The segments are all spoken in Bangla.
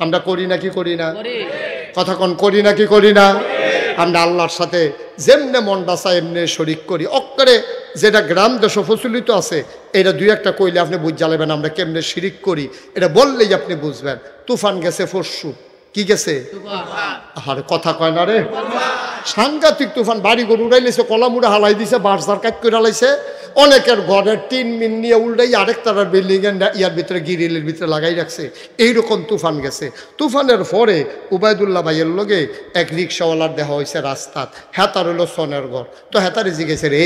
আমরা করি নাকি করি না? কথা কোন করি নাকি করি না? আমরা আল্লাহর সাথে যেমনে মনটা চায় এমনি শরিক করি। অক্ষরে যেটা গ্রাম দেশ প্রচলিত আছে এটা দুই একটা কইলে আপনি বুঝ জ্বালাবেন আমরা কেমনে শিরিক করি, এটা বললেই আপনি বুঝবেন। তুফান গেছে পরশু, কি গেছে? আর কথা কয় না রে, সাংঘাতিক তুফান। বাড়ি ঘর উড়াইলেছে, কলামুড়া হালাই দিছে, বাঁশঝার কাট করে হালাইছে, অনেকের ঘরের টিন মিন নিয়ে উল্টাই আরেক তারার বিল্ডিং ইয়ার ভিতরে গিরিলের ভিতরে লাগাই রাখছে। এইরকম তুফান গেছে। তুফানের পরে উবায়দুল্লাহ ভাইয়ের লগে এক রিক্সাওয়ালার দেখা হয়েছে রাস্তাত, হেতার হইলো সনের ঘর। তো হেতারে জিগেছে, রে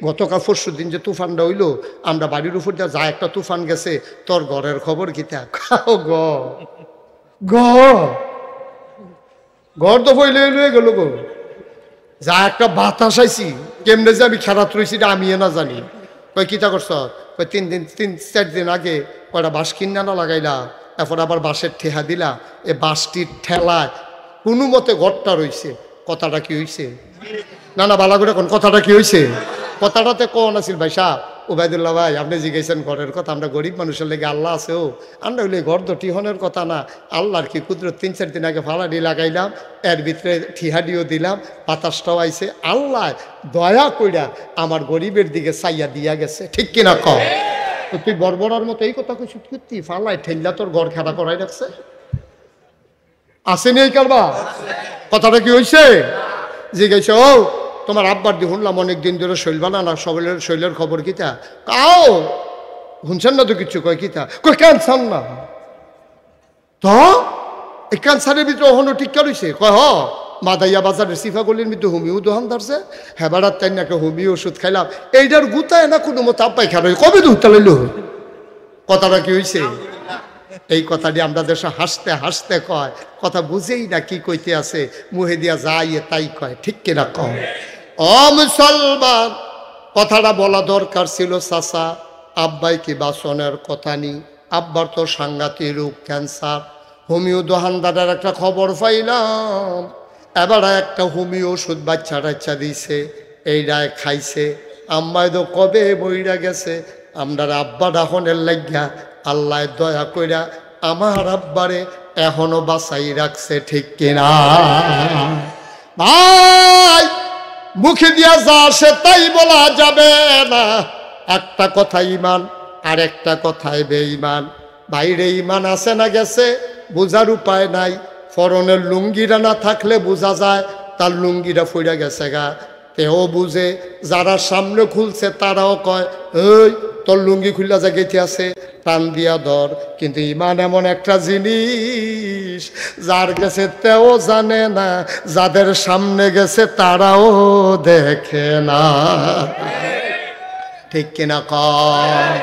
গতকাল পরশু দিন যে তুফানটা হইলো, আমরা বাড়ির উপর দিয়ে যা একটা তুফান গেছে, তোর ঘরের খবর কিতা? খাও ঘর তো ফইলে লয়ে গেল গো, যা একটা বাতাস আইছি, কেমনে যে আমি খেলাত রয়েছি আমি না জানি। কই কিতা করছ? কই 3-4 দিন আগে কয়টা বাঁশ কিনা না লাগাইলা, তারপর আবার বাঁশের ঠেহা দিলা, এ বাঁশটির ঠেলায় কোনো মতে ঘরটা রয়েছে। কথাটা কি হয়েছে? না না বালা করে কোন কথাটা কি হয়েছে? কথাটাতে কোন আছিল ভাই সাহেব? উবায়দুল্লাহ ভাই আপনি জিজ্ঞাসেন ঘরের কথা, আমরা গরিব মানুষের লেগে আল্লাহ আছে, ও আমরা হইলে ঘর তো টিহনের কথা না, আল্লাহর কি কুদরত। 3-4 দিন আগে ফালাডি লাগাইলাম, এর ভিতরে ঠিহাডিও দিলাম, বাতাসটাও আইছে, আল্লাহ দয়া কইরা আমার গরিবের দিকে চাইয়া দিয়া গেছে। ঠিক কিনা কম? তুই বর্বরার মতো এই কথা কইছিস, সত্যি ফালাই ঠেল্লা তোর ঘর খেলা করাই রাখছে, আসেনি এই কারবা? কথাটা কি হয়েছে? জিজ্ঞাসা, ও তোমার আব্বার দিয়ে শুনলাম অনেকদিন ধরে শৈল বানানা, সবের শৈলের খবর কিতা? কাও শুনছেন না তো কিছু? কয় কিতা? কই ক্যান্সার না তো, এই ক্যান্সারের ভিতরে ওখানে টিকা রয়েছে। কয় হ, মাদাইয়া বাজারের সিফাগলির মধ্যে হোমিও দোকান ধরছে, হ্যাঁ বেড়ার তাই না একটা হোমিও ওষুধ খাইলাম, এইটার গুতায় না কোনো মতো আব্বাই খারাপ, কবে দুধটা লইল? কথাটা কি হয়েছে? এই কথাটি আমরা দেশে হাসতে হাসতে কয়, কথা বুঝেই না কি কইতে আছে, মুহে দিয়া যাই তাই কয়। ঠিক কিনা কম? ও মুসলমান, কথাটা বলা দরকার ছিল চাচা, আব্বাই কি বাসনের কথা নি, আব্বার তো সাংঘাতিক রোগ ক্যান্সার। হোমিও দোকানদারের একটা খবর পাইলাম, এবার একটা হোমিও ওষুধ বাচ্চা টাচ্চা দিছে, এইটায় খাইছে, আম্মায় তো কবে বইরা গেছে। আমরা আব্বা ডাহনের লাগিয়া আল্লাহ দয়া কইরা আমার আব্বারে এখনো বাঁচাই রাখছে। ঠিক কিনা ভাই? মুখে দিয়া যা আসে তাই বলা যাবে না। একটা কথা ইমান, আর একটা কথায় বেঈমান। বাইরে ইমান আছে না গেছে বোঝার উপায় নাই। ফরনের লুঙ্গিরা না থাকলে বোঝা যায় তার লুঙ্গিটা ফইরা গেছে গা, তেও বুঝে। যারা সামনে খুলছে তারাও কয়, এই তোর লুঙ্গি খুললা জায়গাতে আছে, টান দিয়া ধর। কিন্তু ইমান এমন একটা জিনিস, যার গেছে তেও জানে না, যাদের সামনে গেছে তারাও দেখে না। ঠিক কিনা কয়?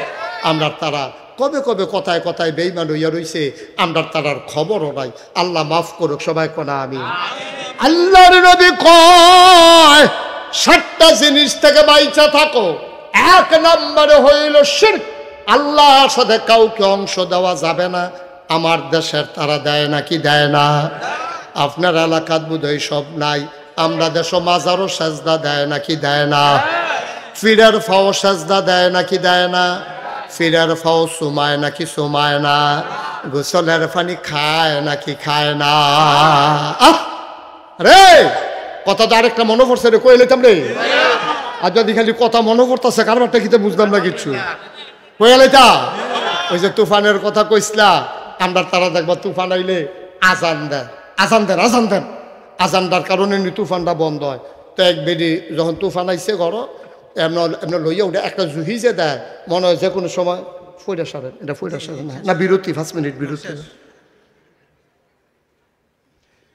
আমরা তারা কবে কবে কথায় কথায় বেঈমান হইয়া রইছে, আমরা তারার খবরও নাই। আল্লাহ মাফ করুক সবাই কোনা আমি। আল্লাহর নবী কয় 7টা জিনিস থেকে বাইচা থাকো। 1 নম্বরে হইল শিরক, আল্লাহর সাথে কাউকে অংশ দেওয়া যাবে না। আমার দেশের তারা দেয় নাকি দেয় না? আপনার এলাকাত বোধহয় সব নাই, আমরা দেশ মাজারও সেজদা দেয় নাকি দেয় না? ফিরের ফাও সেজদা দেয় নাকি দেয় না? ফিরের ফাও সুমায় নাকি সুমায় না? গোসলের পানি খায় নাকি খায় না? রে কথা তো আরেকটা মনে পড়ছে রে, কই লইতাম রে। আর যদি খালি কথা মনে পড়তেছে, কারবারটা কিতে বুঝলাম না কিছু। কই লইতা? ওই যে তুফানের কথা কইসলা, আমরা তারা দেখবা তুফান আইলে আজান দেন, আজান দেন, আজান দেন। আজানটার কারণে তুফানটা বন্ধ হয়। তো এক বেডি যখন তুফান আইসে ঘর, এমন লইয়া উঠে একটা জুহি যে দেয়, মনে হয় যে কোনো সময় ফইরা সারেন, এটা ফইরা সারেন না, বিরতি 5 মিনিট বিরতি।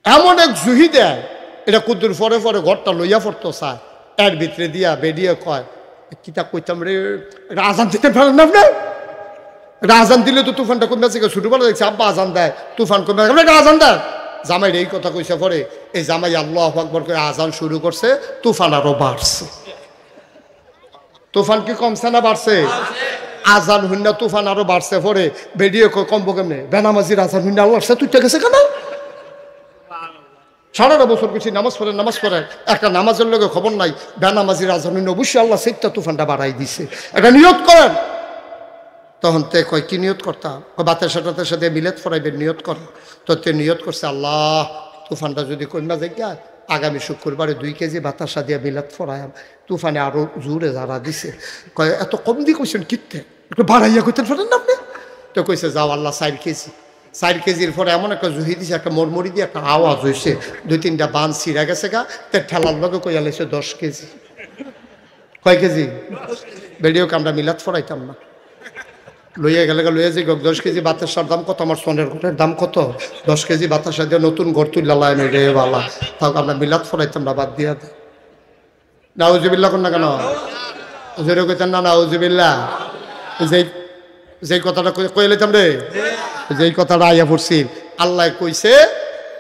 এমন এক জুহি দেয়, এটা কুদ্দুর পরে পরে ঘরটা লইয়া পড়তো চায়, এর ভিতরে দিয়া বেরিয়ে কয়, কিতা কইতাম রে, এটা আজান দিতে পারেন না আপনি? এটা আজান দিলে তো তুফানটা কমে আছে। ছোটবেলা দেখছি আব্বা আজান দেয়, তুফান কমে আছে, এটা আজান দেয়। জামাই এই কথা কইছে পরে, এই জামাই আল্লাহু আকবার করে আজান শুরু করছে, তুফান আরো বাড়ছে। তুফান কি কমছে না বাড়ছে? আজান হুন্না তুফান আরো বাড়ছে। পরে বেরিয়ে কমবো কেমনে? বেনামাজির আজান হুন্না আল্লাহ তুই গেছে কেন? 18 বছর কিছু নামাজ পড়ে একটা নামাজের লোকে খবর নাই, বেনামাজির আজান হুন্না অবশ্যই আল্লাহ সেইটা তুফানটা বাড়াই দিছে। এটা নিয়ত করেন। তখন তে কয় কি নিয়ত করতাম, বাতাসা টাতাসা দিয়ে মিলাদ ফরাইবেন নিয়ত কর। তো তে নিয়ত করছে আল্লাহ তুফানটা যদি কন্যা যাই আগামী শুক্রবারে 2 কেজি বাতাসা দিয়ে মিলাদ ফরায়াম। তুফানে আরো জোরে যারা দিছে, কয় এত কম দিয়ে কইছেন কিনতে, একটু বাড়াইয়া কইতেন পারেন না আপনি? তো কইছে যাও আল্লাহ 4 কেজি। 4 কেজির পরে এমন একটা জুহি দিছে, একটা মরমরি দিয়ে একটা আওয়াজ হয়েছে, 2-3টা বান ছিঁড়া গেছে গা। তে ঠেলার লগে কইয়া লাইছে 10 কেজি। কয় কেজি? বেডিওকে আমরা মিলাদ ফরাইতাম না, লইয়া গেলে লইয়া যে 10 কেজি বাতাসার দাম কত, আমার সোনের ঘরের দাম কত, 10 কেজি বাতাসা দিয়ে নতুন ঘর তুললা রে বালা, তাও আমরা মিলাদ ফরাইতাম না, বাদ দিয়া দেয়। নাউজুবিল্লাহ কোন না কেন জোরে কইতেন না নাউজুবিল্লাহ? যেই কথাটা কয়ে লইতাম রে, যেই কথাটা আইয়া পড়ছি, আল্লাহ কইছে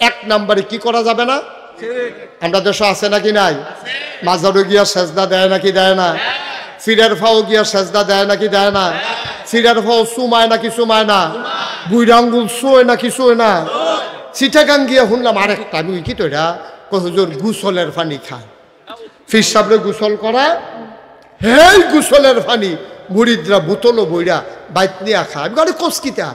1 নম্বরে কি করা যাবে না। আমরা দেশে আছে নাকি নাই? মাজারও গিয়া সেজদা দেয় নাকি দেয় না? ফিরের ফাও গিয়া সেজদা দেয় নাকি দেয় না? ফিরের ফাও চুমায় নাকি চুমায় না? বুইরা আঙ্গুল শোয় নাকি শোয় না? চিটাগাং গিয়া শুনলাম আরেকটা, আমি কি তো এটা হুজুর গুসলের পানি খায়, ফির সাবরে গুসল করা, হেই গুসলের পানি মুরিদরা বোতলও বইরা বাইত নিয়ে খায়। আমি গাড়ি কসকিতা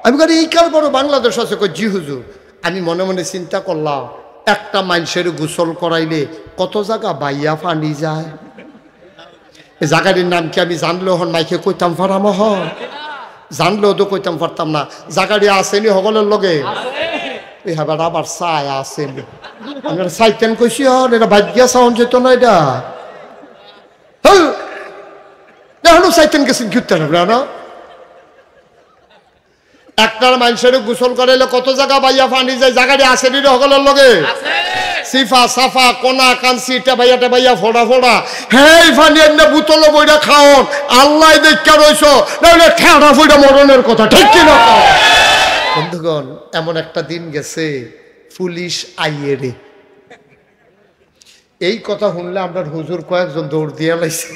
আমি গাড়ি এই কার বড় বাংলাদেশ আছে, জি হুজুর। আমি মনে মনে চিন্তা করলাম একটা মানুষের গোসল করাইলে কত জায়গা বাইয়া পানি যায়। এই জায়গাটির নাম কি আমি জানলেও হন মাইকে কইতাম পারাম, জানলেও তো কইতাম পারতাম না। জায়গাটি আসেনি সকলের লগে এই হাবার আবার চাই আসেনি, আমি চাইতেন কইছি হন এটা ভাগ্যা চাউন যেত না, এটা এখনো চাইতেন গেছেন ঘুরতে না। একটার মানুষের গোসল করাইলে কত জায়গা বাইয়া পানি যায়, জায়গাটি আসেনি সকলের লগে সিফা সাফা কোনা কানসি টেবাইয়া টেবাইয়া ফোড়া ফোড়া, হেই ফানি এমনি বোতল বইটা খাওন আল্লাহ দেখা রইছ, নাহলে ঠেড়া ফইটা মরণের কথা, ঠিক কি না? বন্ধুগণ এমন একটা দিন গেছে পুলিশ আইয়ে রে, এই কথা শুনলে আমরা হুজুর কয়েকজন দৌড় দিয়ে লাইছে।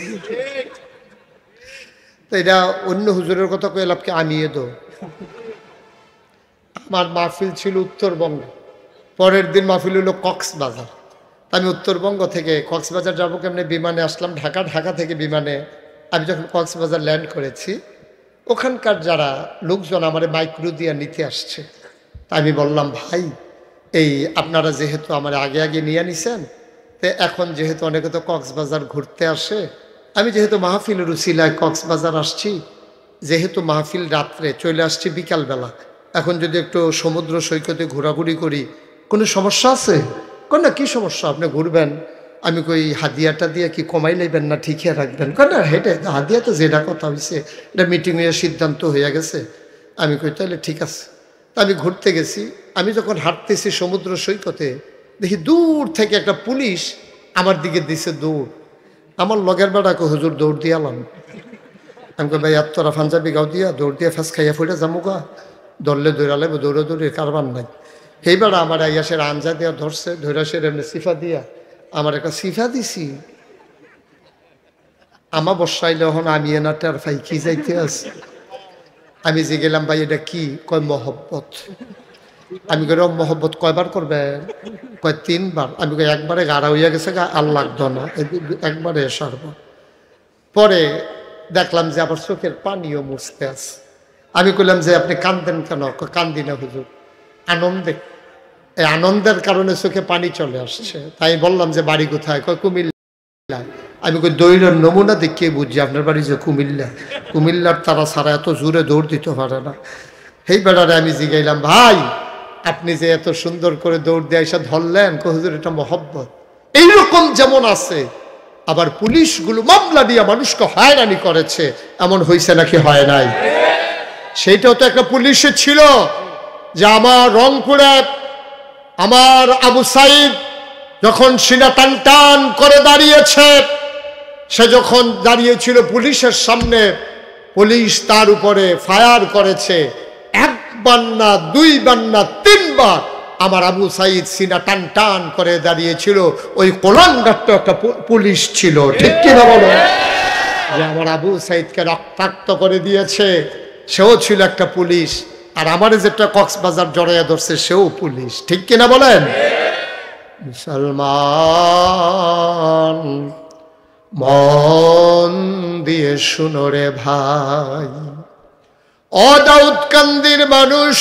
তো এটা অন্য হুজুরের কথা কয়ে লাভকে আনিয়ে দো। আমার মাহফিল ছিল উত্তরবঙ্গ, পরের দিন মাহফিল হলো কক্সবাজার। আমি উত্তরবঙ্গ থেকে কক্সবাজার যাবো কেমনি বিমানে আসলাম, ঢাকা থেকে বিমানে আমি যখন কক্সবাজার ল্যান্ড করেছি, ওখানকার যারা লোকজন আমার মাইক্রো দিয়ে নিতে আসছে। তা আমি বললাম ভাই এই আপনারা যেহেতু আমার আগে আগে নিয়ে নিছেন, তো এখন যেহেতু অনেকে তো কক্সবাজার ঘুরতে আসে, আমি যেহেতু মাহফিলের উসিলায় কক্সবাজার আসছি, যেহেতু মাহফিল রাত্রে চলে আসছি বিকালবেলা, এখন যদি একটু সমুদ্র সৈকতে ঘোরাঘুরি করি কোনো সমস্যা আছে? কোন না কি সমস্যা, আপনি ঘুরবেন। আমি কই হাদিয়াটা দিয়ে কি কমাই লইবেন না ঠিকই রাখবেন? কেন না হেঁটে হাদিয়া তো যেটা কথা হয়েছে এটা মিটিংয়ের সিদ্ধান্ত হয়ে গেছে। আমি কই তাহলে ঠিক আছে। তা আমি ঘুরতে গেছি, আমি যখন হাঁটতেছি সমুদ্র সৈকতে দেখি দূর থেকে একটা পুলিশ আমার দিকে দিছে দৌড়। আমার লগের বেড়াকে হুজুর দৌড় দিয়ে এলাম। আমি কই ভাই তোরা পাঞ্জাবি গাও দিয়া দৌড় দিয়ে ফেস খাইয়া ফুটে যামুকা, দৌড়লে দৌড়ালে দৌড়াদৌড়ির কারবার নাই। এইবার আমার আইয়াসের আঞ্জা দিয়া ধরছে, ধৈরাসের এমনি সিফা দিয়া আমার একটা সিফা দিছি। আমা বসাইলে হন আমি এনা টের ফাই কি যাইতে আছে। আমি যে গেলাম ভাই এটা কি? কয় মহব্বত। আমি কই মহব্বত কয়বার করবেন? কয় 3 বার। আমি কই একবারে গাড়া হইয়া গেছে গা, আর লাগতো না, একবারে সারব। পরে দেখলাম যে আবার চোখের পানিও মুছতে আছে। আমি কইলাম যে আপনি কান্দেন কেন? কান্দি না হুজুর, আনন্দে, এই আনন্দের কারণে চোখে পানি চলে আসছে। তাই বললাম যে বাড়ি কোথায়? কয় কুমিল্লা। আমি কই দৌড়ের নমুনা দেখিয়ে বুঝছি আপনার বাড়ি যে কুমিল্লা। কুমিল্লার তারা ছাড়া এত জোরে দৌড় দিতে পারে না। সেই বেড়ারে আমি জিগাইলাম ভাই আপনি যে এত সুন্দর করে দৌড় দিয়ে এসে ধরলেন, কয় হুজুর এটা মহব্বত। এইরকম যেমন আছে আবার পুলিশগুলো মামলা দিয়ে মানুষকে হয়রানি করেছে, এমন হয়েছে নাকি হয় নাই? সেইটাও তো একটা পুলিশে ছিল যে আমার রংপুরে আমার আবু সাইদ যখন সিনা টান টান করে দাঁড়িয়েছে, সে যখন দাঁড়িয়েছিল পুলিশের সামনে, পুলিশ তার উপরে ফায়ার করেছে 1 বার না 2 বার না 3 বার। আমার আবু সাইদ সিনা টান টান করে দাঁড়িয়েছিল, ওই কোলাঙ্গারটা একটা পুলিশ ছিল, ঠিক কিনা বলো? যে আমার আবু সাইদকে রক্তাক্ত করে দিয়েছে সেও ছিল একটা পুলিশ, আর আমার যেটা কক্সবাজার জড়াইয়া ধরছে সেও পুলিশ, ঠিক কিনা বলেন? মুসলমান মন দিয়ে শুনো রে ভাই, ও দাউদকান্দির মানুষ,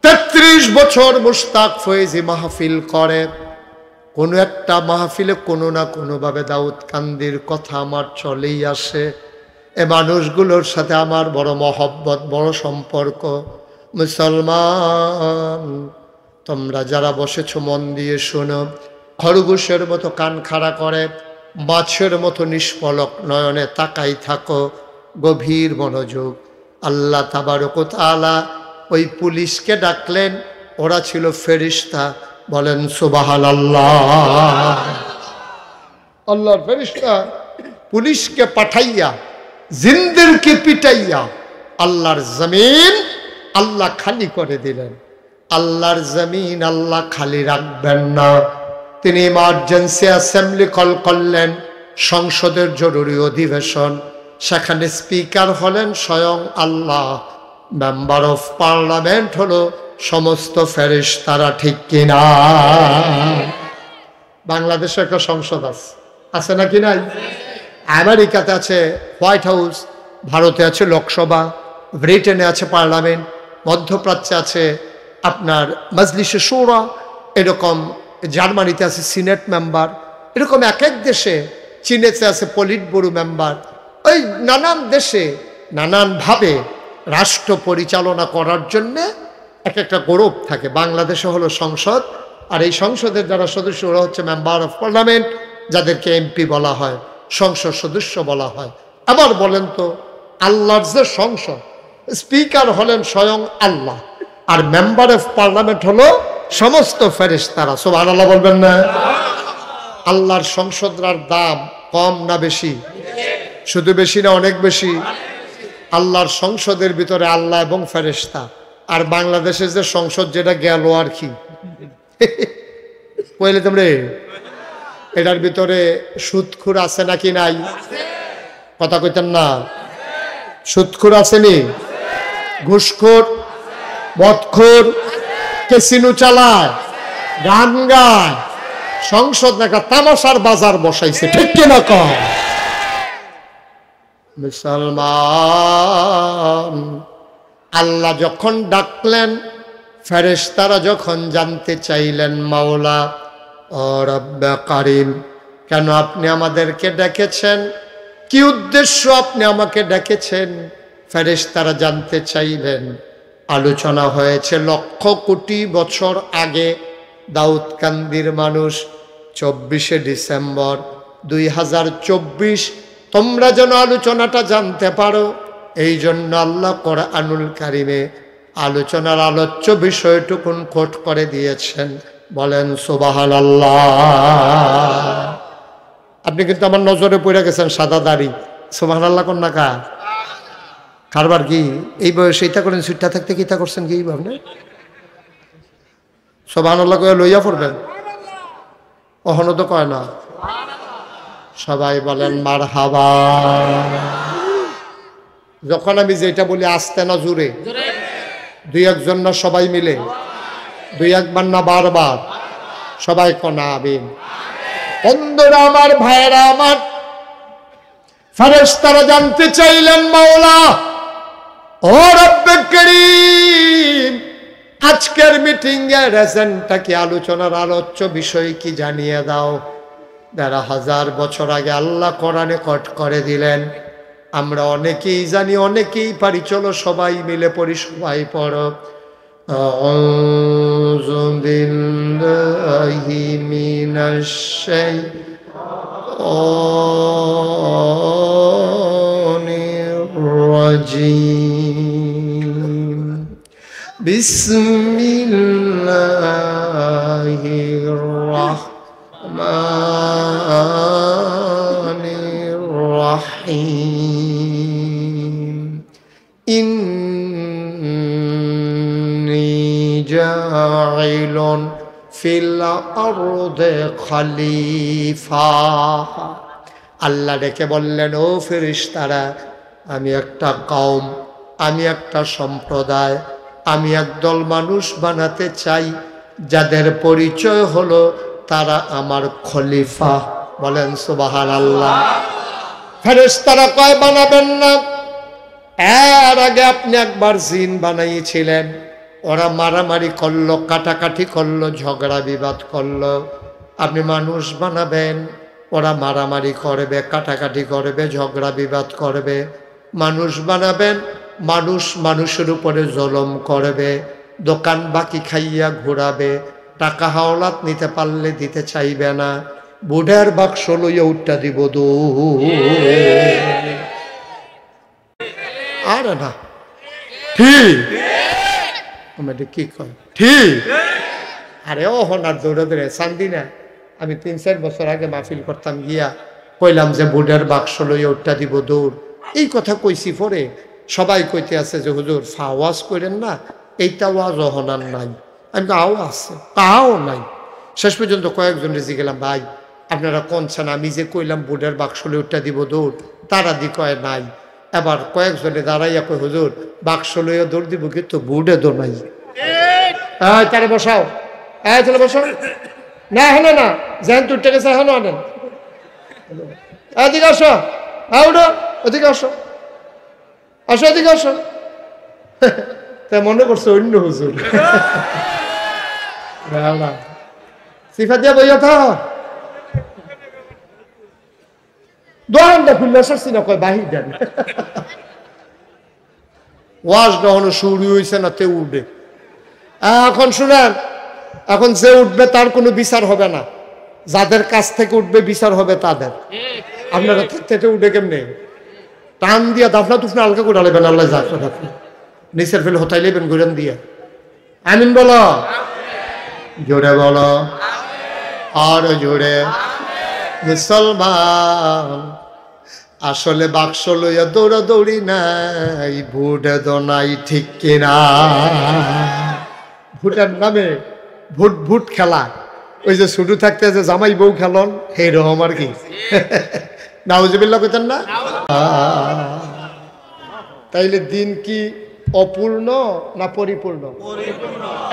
৩৩ বছর মুশতাক ফয়েজি মাহফিল করে। কোনো একটা মাহফিলে কোনো না কোনোভাবে দাউদকান্দির কথা আমার চলেই আসে। এ মানুষগুলোর সাথে আমার বড় মহব্বত, বড় সম্পর্ক। মুসলমান, তোমরা যারা বসেছ মন দিয়ে শোনো। খরগোশের মতো কান খাড়া করে, মাছের মতো নিষ্পলক নয়নে তাকাই থাকো, গভীর মনোযোগ। আল্লাহ তাবারক ওয়া তাআলা ওই পুলিশকে ডাকলেন, ওরা ছিল ফেরেশতা। বলেন সুবহানাল্লাহ। আল্লাহর ফেরেশতা পুলিশকে পাঠাইয়া জিন্দেরকে পিটাইয়া আল্লাহর জমিন আল্লাহ খালি করে দিলেন। আল্লাহর জমিন আল্লাহ খালি রাখবেন না, তিনি ইমার্জেন্সি অ্যাসেম্বলি কল করলেন, সংসদের জরুরি অধিবেশন। সেখানে স্পিকার হলেন স্বয়ং আল্লাহ, মেম্বার অফ পার্লামেন্ট হলো সমস্ত ফেরেশতারা। ঠিক কিনা? বাংলাদেশে একটা সংসদ আছে নাকি নাই? আমেরিকাতে আছে হোয়াইট হাউস, ভারতে আছে লোকসভা, ব্রিটেনে আছে পার্লামেন্ট, মধ্যপ্রাচ্যে আছে আপনার মজলিসে শুরা, এরকম জার্মানিতে আছে সিনেট মেম্বার, এরকম এক এক দেশে, চীনেতে আছে পলিট ব্যুরো মেম্বার। ওই নানান দেশে নানানভাবে রাষ্ট্র পরিচালনা করার জন্যে এক একটা গৌরব থাকে। বাংলাদেশে হলো সংসদ, আর এই সংসদের যারা সদস্য ওরা হচ্ছে মেম্বার অফ পার্লামেন্ট, যাদেরকে এমপি বলা হয়, সংসদ সদস্য বলা হয়। আবার বলেন তো, আল্লাহর যে সংসদ, স্পিকার হলেন স্বয়ং আল্লাহ, আর মেম্বার অফ পার্লামেন্ট হলো সমস্ত ফেরেশতারা। সুবহানাল্লাহ বলবেন না? আল্লাহর সংসদরার দাম কম না বেশি? শুধু বেশি না অনেক বেশি? আল্লাহর সংসদের ভিতরে আল্লাহ এবং ফেরেশতা। আর বাংলাদেশের যে সংসদ, যেটা গেল আর কি কইলে তোমরে, এটার ভিতরে সুদখোর আছে নাকি নাই? কথা কইতেন না? সুদখোর আসেনি? ঘুষখোর, মদখোর, ক্যাসিনো চালায়, গান গায়, সংসদ নাকি তামাশার বাজার বসাইছে। ঠিক কিনা কম? মুসলমান, আল্লাহ যখন ডাকলেন, ফেরেশতারা যখন জানতে চাইলেন, মাওলা ও রব্বে কারীম, কেন আপনি আমাদেরকে ডেকেছেন? কি উদ্দেশ্য আপনি আমাকে ডেকেছেন? ফেরেশতারা জানতে চাইলেন। আলোচনা হয়েছে লক্ষ কোটি বছর আগে। দাউদকান্দির মানুষ, 24শে ডিসেম্বর 2024, তোমরা যেন আলোচনাটা জানতে পারো, এই জন্য আল্লাহ কোরআনুল কারিমে আলোচনার আলোচ্য বিষয়টুকুন কোট করে দিয়েছেন। বলেন সুবহানাল্লাহ। আপনি কিন্তু আমার নজরে পড়ে গেছেন, সাদা দাড়ি। সুবহানাল্লাহ কোন না কা কারবার কি এই বয়সে ইটা করেন? সুইটা থাকতে কি তা করছেন কি ভাবনা? সুবহানাল্লাহ কয়ে লইয়া পড়বেন। অহনো তো কয় না। সবাই বলেন মারহাবা। যখন আমি যেটা বলি আস্তে না জোরে? দুই একজন না সবাই মিলে? দুই একবার না বারবার? সবাই কনা আমিন। বন্ধুরা আমার, ভাইয়েরা আমার, ফেরেশতারা জানতে চাইলেন, মাওলা ও রব্বে কারীম, আজকের মিটিং এর এজেন্ডা কি, আলোচনার আলোচ্য বিষয় কি জানিয়ে দাও। ১,৫০০ বছর আগে আল্লাহ কোরআনে কোট করে দিলেন। আমরা অনেকেই জানি, অনেকেই পারি, চলো সবাই মিলে পড়ি। সবাই পড়ো। আউযু বিল্লাহি মিনাশ শাইতানির রাজীম। বিসমিল্লাহির রাহমানির রাহিম। ইন্নী জাইলুন ফিল আরদে খলিফা। আল্লাহ ডেকে বললেন, ও ফেরেশতারা, আমি একটা কওম, আমি একটা সম্প্রদায়, আমি একদল মানুষ বানাতে চাই, যাদের পরিচয় হলো তারা আমার খলিফা। বলেন সুবহানাল্লাহ। ফেরেশতারা কয় বানাবেন না, এর আগে আপনি একবার জিন বানাইছিলেন, ওরা মারামারি করলো, কাটাকাটি করলো, ঝগড়া বিবাদ করলো। আপনি মানুষ বানাবেন, ওরা মারামারি করবে, কাটাকাটি করবে, ঝগড়া বিবাদ করবে। মানুষ বানাবেন, মানুষ মানুষের উপরে জুলুম করবে, দোকান বাকি খাইয়া ঘোরাবে, টাকা হাওলাত নিতে পারলে দিতে চাইবে না, বুড়ার বাক্স লইয়া উঠটা দিব দু। আরে না ঠিক কি কয় ঠিক? আরে ও হনার দৌড়ে দৌড়ে চান্দি না। আমি 3-4 বছর আগে মাহফিল করতাম, গিয়া কইলাম যে বুড়ার বাক্স লইয়া উঠটা দিব দৌড়। এই কথা কইছি, পরে সবাই কইতে আছে যে হুজুর ফাওয়াজ করেন না, এইটা ওয়াজ অহনার নাই। আমি আও আছে, তাও নাই। শেষ পর্যন্ত কয়েকজন রেজি গেলাম, ভাই আপনারা কোনছেন, আমি যে কইলাম বুড়ার বাক্স লইয়া উঠটা দিব দৌড়, তারা দি কয় নাই। এবার কয়েকজনে দাঁড়াইয়া কয় হুজুর বাক্স লইয়া দৌড় দিব, কিন্তু বুড়ে দৌড় নাই। হ্যাঁ তারা বসাও, হ্যাঁ চলে বসাও। না হলো না, যেন তুটে গেছে এখনো আনেন। এদিকে আসো, হ্যাঁ উঠো, ওদিকে আসো, আসো এদিকে আসো। তা মনে করছে অন্য হুজুর। সিফা দিয়া বইয়া থাক, দোকানটা খুললে আসছি না, কয় বাহির দেন। ওয়াজ কখনো শুরু হয়েছে না, তে উঠবে। এখন শুনেন, এখন যে উঠবে তার কোনো বিচার হবে না, যাদের কাছ থেকে উঠবে বিচার হবে তাদের। আপনারা থেকে উঠে কেমনে টান দিয়া দাফনা তুফনা হালকা করে আলেবেন, আল্লাহ যাক নিচের ফেলে হতাই লেবেন ঘুরেন দিয়া। আমিন বলো, জোরে বলো, আর জোরে। মুসলমান আসলে বাক্স লইয়া দৌড়াদৌড়ি নাই, ভোটে তো নাই, ঠিক কিনা? ভোটের নামে ভোট ভোট খেলা, ওই যে শুরু থাকতে যে জামাই বউ খেলন, সেই রকম আর কি। নাউজুবিল্লাহ কইতেন না? তাইলে দিন কি অপূর্ণ না পরিপূর্ণ?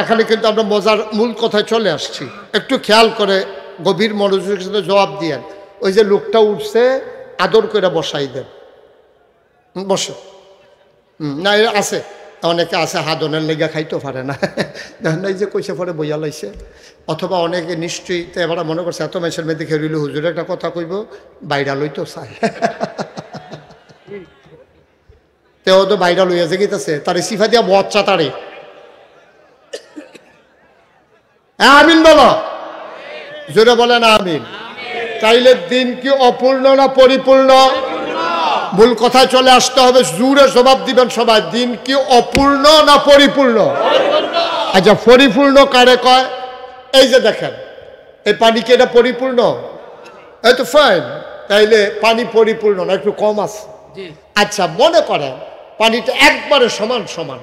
এখানে কিন্তু আমরা মজার মূল কথায় চলে আসছি, একটু খেয়াল করে গভীর মনোযোগের সাথে জবাব দিয়েন। ওই যে লোকটা উঠছে, আদর করে বসাই দেন, বসে। না আছে, অনেকে আছে হাদনের লেগা খাইতে পারে না, দেখেন এই যে কইসে পরে বইয়া লাইছে। অথবা অনেকে নিশ্চয়ই তো এবার মনে করছে এত মেসের মেয়েদের খেলিল হুজুর একটা কথা কইব, বাইরা লইতেও চায়। তেও তো বাইরা লইয়া যে গেতেছে, তারে সিফা দিয়া বচ্চা তারে। হ্যাঁ আমিন বলো, জোরে বলে না আমিন। চাইলে দিন কি অপূর্ণ না পরিপূর্ণ? মূল কথায় চলে আসতে হবে, জোরে জবাব দিবেন সবাই, দিন কি অপূর্ণ না পরিপূর্ণ? আচ্ছা পরিপূর্ণ কারে কয়? এই যে দেখেন এই পানি কি এটা পরিপূর্ণ? এই তো ফাইন, তাইলে পানি পরিপূর্ণ না, একটু কম আছে। আচ্ছা মনে করেন পানিটা একবারে সমান সমান,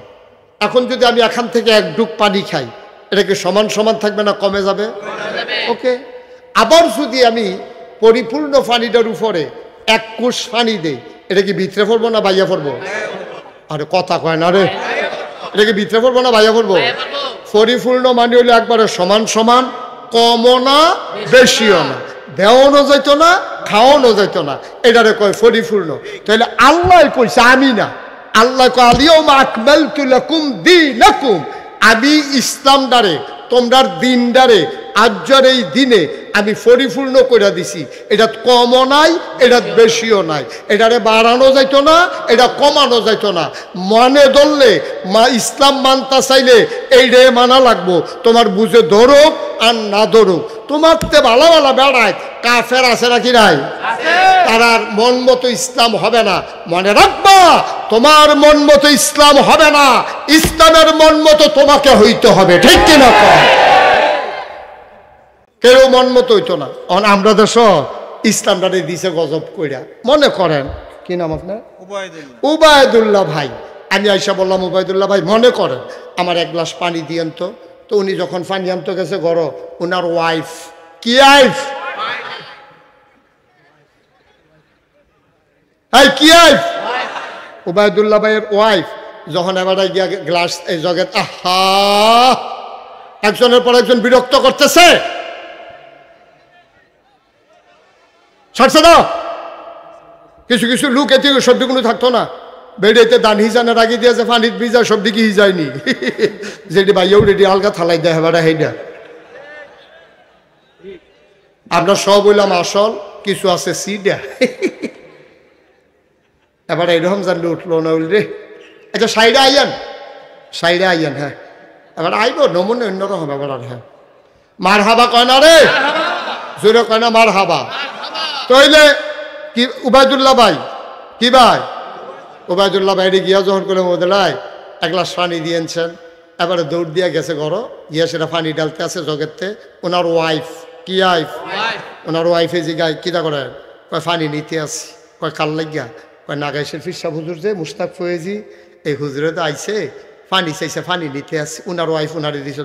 এখন যদি আমি এখান থেকে এক ডুব পানি খাই, এটা কি সমান সমান থাকবে না কমে যাবে? ওকে। আবার যদি আমি পরিপূর্ণ পানিটার উপরে এক কোষ পানি দেই, এটা কি ভিতরে পড়বো না বাইয়া পড়বো? আরে কথা কয় না রে, এটা কি ভিতরে পড়বো না বাইয়া পড়বো? পরিপূর্ণ মানে হইলে একবারে সমান সমান, কমও না বেশিও না, দেওয়ানো যাইতো না খাওয়ানো যাইতো না, এটারে কয় পরিপূর্ণ। তাহলে আল্লাহ কইছে, আমি না। আল্লাহ কয় আলিয়াউমা আকমালতু লাকুম দীনাকুম, আমি ইসলাম দ্বারে তোমরার দিন দ্বারে আজকের এই দিনে আমি পরিপূর্ণ করে দিছি। এটা কমও নাই, এটা বেশিও নাই, এটারে বাড়ানো যাইতো না, এটা কমানো যাইতো না। মানে ধরলে ইসলাম মানতা চাইলে এইটা মানা লাগবো, তোমার বুঝে ধরুক আর না ধরুক। তোমার তে ভালো ভালো বেড়ায় কাফের আছে নাকি নাই? তারার মন মতো ইসলাম হবে না। মনে রাখবা, তোমার মন মতো ইসলাম হবে না, ইসলামের মন মতো তোমাকে হইতে হবে, ঠিক কিনা? কেউ মন মতো হইতো না। আমরা দেশ ইসলামটারে দিছে গজব কইরা। মনে করেন কি নাম আপনার? উবায়দুল্লাহ ভাই। আমি আইসা বললাম উবায়দুল্লাহ ভাই মনে করেন আমার এক গ্লাস পানি দিয়েন তো। তো উনি যখন পানি আনতে গেছে ঘর, ওনার ওয়াইফ, কি ওয়াইফ? কি ওয়াইফ? উবায়দুল্লাহ ভাইয়ের ওয়াইফ যখন এবার গিয়া গ্লাস এই জগৎ, আহা একজনের পর একজন বিরক্ত করতেছে, ছাড়ছে না, কিছু কিছু লোক এতে সর্দি কোনো থাকতো না, বেড়েতে দান হিজানের আগে দিয়েছে পানিত ভিজা সর্দি কি হিজায়নি, যেটি ভাইয়াও রেডি আলগা থালাই দেয় হেবারা হেডা। আমরা সব বললাম আসল, কিছু আছে সিডা। এবার এরকম জানলে উঠলো না রে। আচ্ছা সাইডে আইয়ান, সাইডে আইয়ান। হ্যাঁ এবার আইব নমুনে অন্যরকম এবার। আর হ্যাঁ মার হাবা কয় না রে, জোরে কয় না মার হাবা। তইলে কি উবায়দুল্লাহ ভাই, কি ভাই উবায়দুল্লাহ বাইরে গিয়া যখন করে মোদেলায় এক গ্লাস পানি দিয়েছেন, এবারে দৌড় দিয়া গেছে ঘরো গিয়া সেটা পানি ডালতে আছে জগেতে। ওনার ওয়াইফ, কি ওয়াইফ, ওনার ওয়াইফে যে গায়ে কিতা করে, কয় পানি নিতে আসি। কয় কাল লাগিয়া, কয় নাগাইশের ফিরসা হুজুর যে মুস্তাক ফয়েজি, এই হুজুরে তো আইছে পানি চাইছে, পানি নিতে আসি। ওনার ওয়াইফ ওনারে দিছে,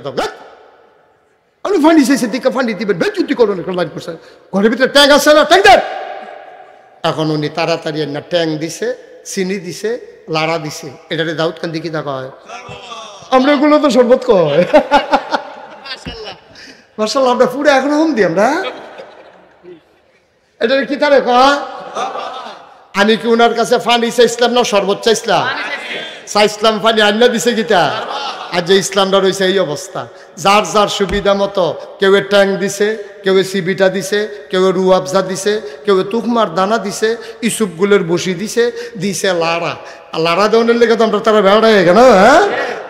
আমি পানি চাইছে দিকে পানি দিবেন বেচুতি করুন, ঘরের ভিতরে ট্যাঙ্ক আছে না, ট্যাঙ্ক দেন। এখন উনি তাড়াতাড়ি না ট্যাঙ্ক দিছে, চিনি দিছে, লাড়া দিছে। এটারে দাউদ কান্দি কি দেখা হয়, আমরা এগুলো তো শরবত কয়। মাশাআল্লাহ আমরা পুরো এখনো হুম দিই আমরা। এটারে কি তারে কয়? আমি কি উনার কাছে পানি চাইছিলাম না শরবত চাইছিলাম? চাইছিলাম পানি, আন্না দিছে গীতা। আর যে ইসলামটা রয়েছে এই অবস্থা, যার যার সুবিধা মতো কেউ ট্যাঙ্ক দিছে, কেউ সিবিটা দিছে, কেউ রুয়াবজা দিছে, কেউ তুকমার দানা দিছে, ইসুপগুলোর বসি দিছে, দিছে লাড়া। আর লাড়া দেওয়ার লেগে তো আমরা তারা বেড়া হয়ে গেল। হ্যাঁ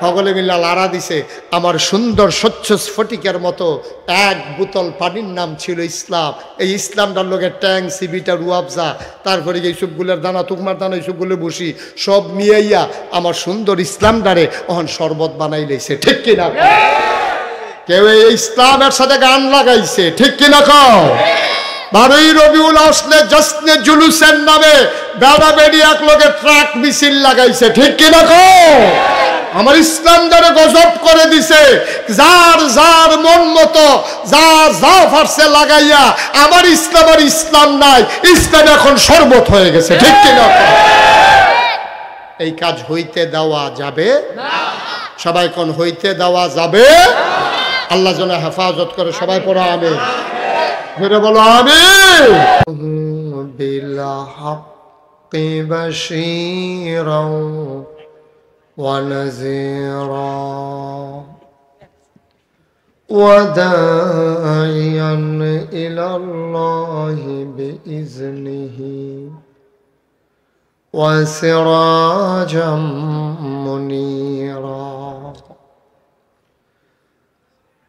সকলে মিল্লা লাড়া দিছে। আমার সুন্দর স্বচ্ছ স্ফটিকের মতো এক বোতল পানির নাম ছিল ইসলাম। এই ইসলামটার লোকে ট্যাঙ্ক, সিবিটা, রুয়াবজা, তারপরে ইসুপগুলোর দানা, তুকমার দানা, ইসুপগুলোর বসি সব মিয়াইয়া আমার সুন্দর ইসলামটারে অহন শরবত বানাই লইছে। ঠিক কিনা? কেউ এই ইসলামের সাথে গান লাগাইছে। ঠিক কিনা কও? 12ই রবিউল আসলে জশ্নে জুলুসের নামে বেড়া বেড়ি এক লোকে ট্রাক মিছিল লাগাইছে। ঠিক কিনা কও? আমার ইসলাম দ্বারা গজব করে দিছে। যার যার মন মতো যার যা ফারসে লাগাইয়া আমার ইসলাম আর ইসলাম নাই, ইসলাম এখন শরবত হয়ে গেছে। ঠিক কিনা? এই কাজ হইতে দেওয়া যাবে না। সবাই কোন হইতে দেওয়া যাবে? আল্লাহ যেন হেফাজত করে। সবাই পড়ো আমিন। ফিরে বলো আমিন। বিল হাক্কি বাশীরা ওয়া নাযীরা ওয়া দাঈয়ান ইলাল্লাহি বিইজনিহি ওয়া সিরাজাম মুনীরা।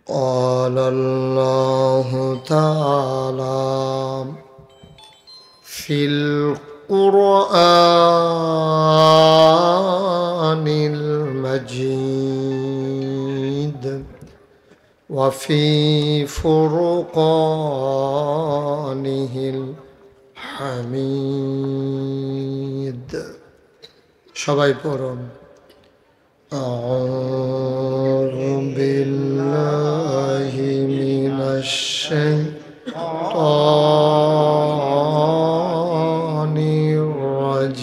قال الله تعالى في القرآن المجيد وفي فرقانه الحميد. সবাই পড়ুন أعوذ بالله من الشيطان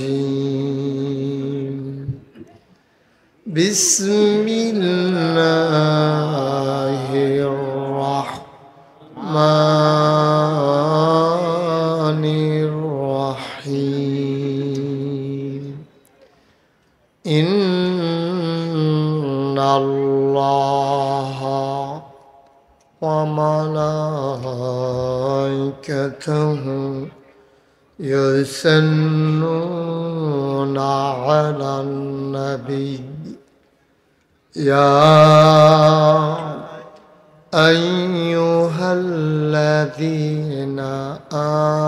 الرجيم. بسم الله الرحمن الرحيم. إن الله وملائكته يصلون على النبي يا أيها الذين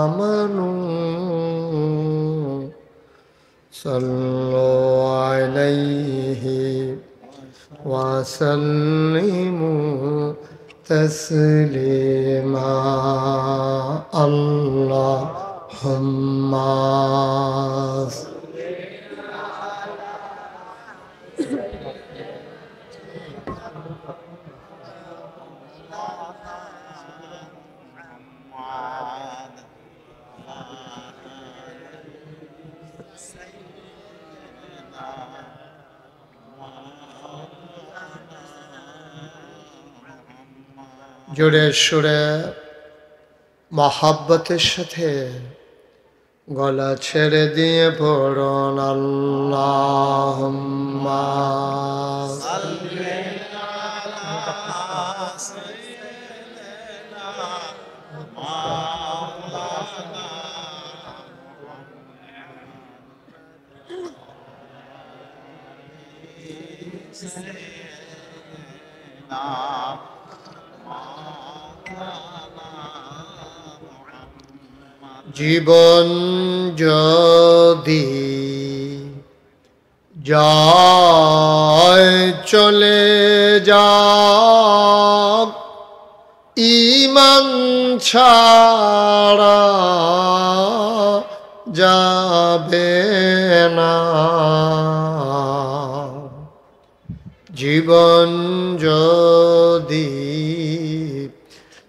آمنوا صلوا عليه وسلموا تسليما. اللهم জোরে সুরে মহাব্বতের সাথে গলা ছেড়ে দিয়ে পড়ুন আল্লাহুম্মা জীবন যদি যায় চলে যাক ঈমান ছাড়া যাবে না জীবন যদি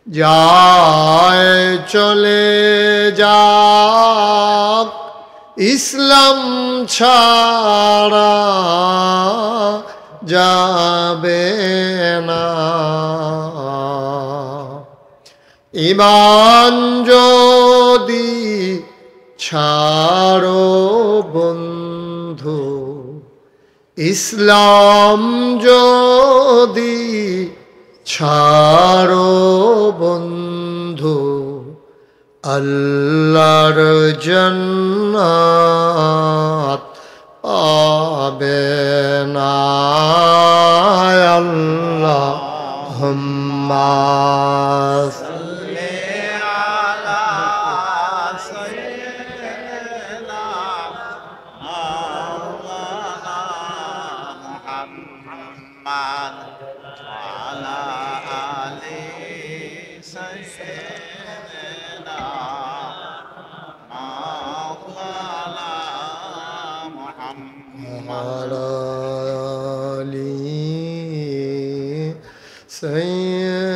যায় চলে যাক ইসলাম ছাড়া যাবে না ঈমান যদি ছাড়ো বন্ধু ইসলাম যদি ছাড়ো বন্ধু আল্লাহর জান্নাত পাবে না আল্লাহুম্মা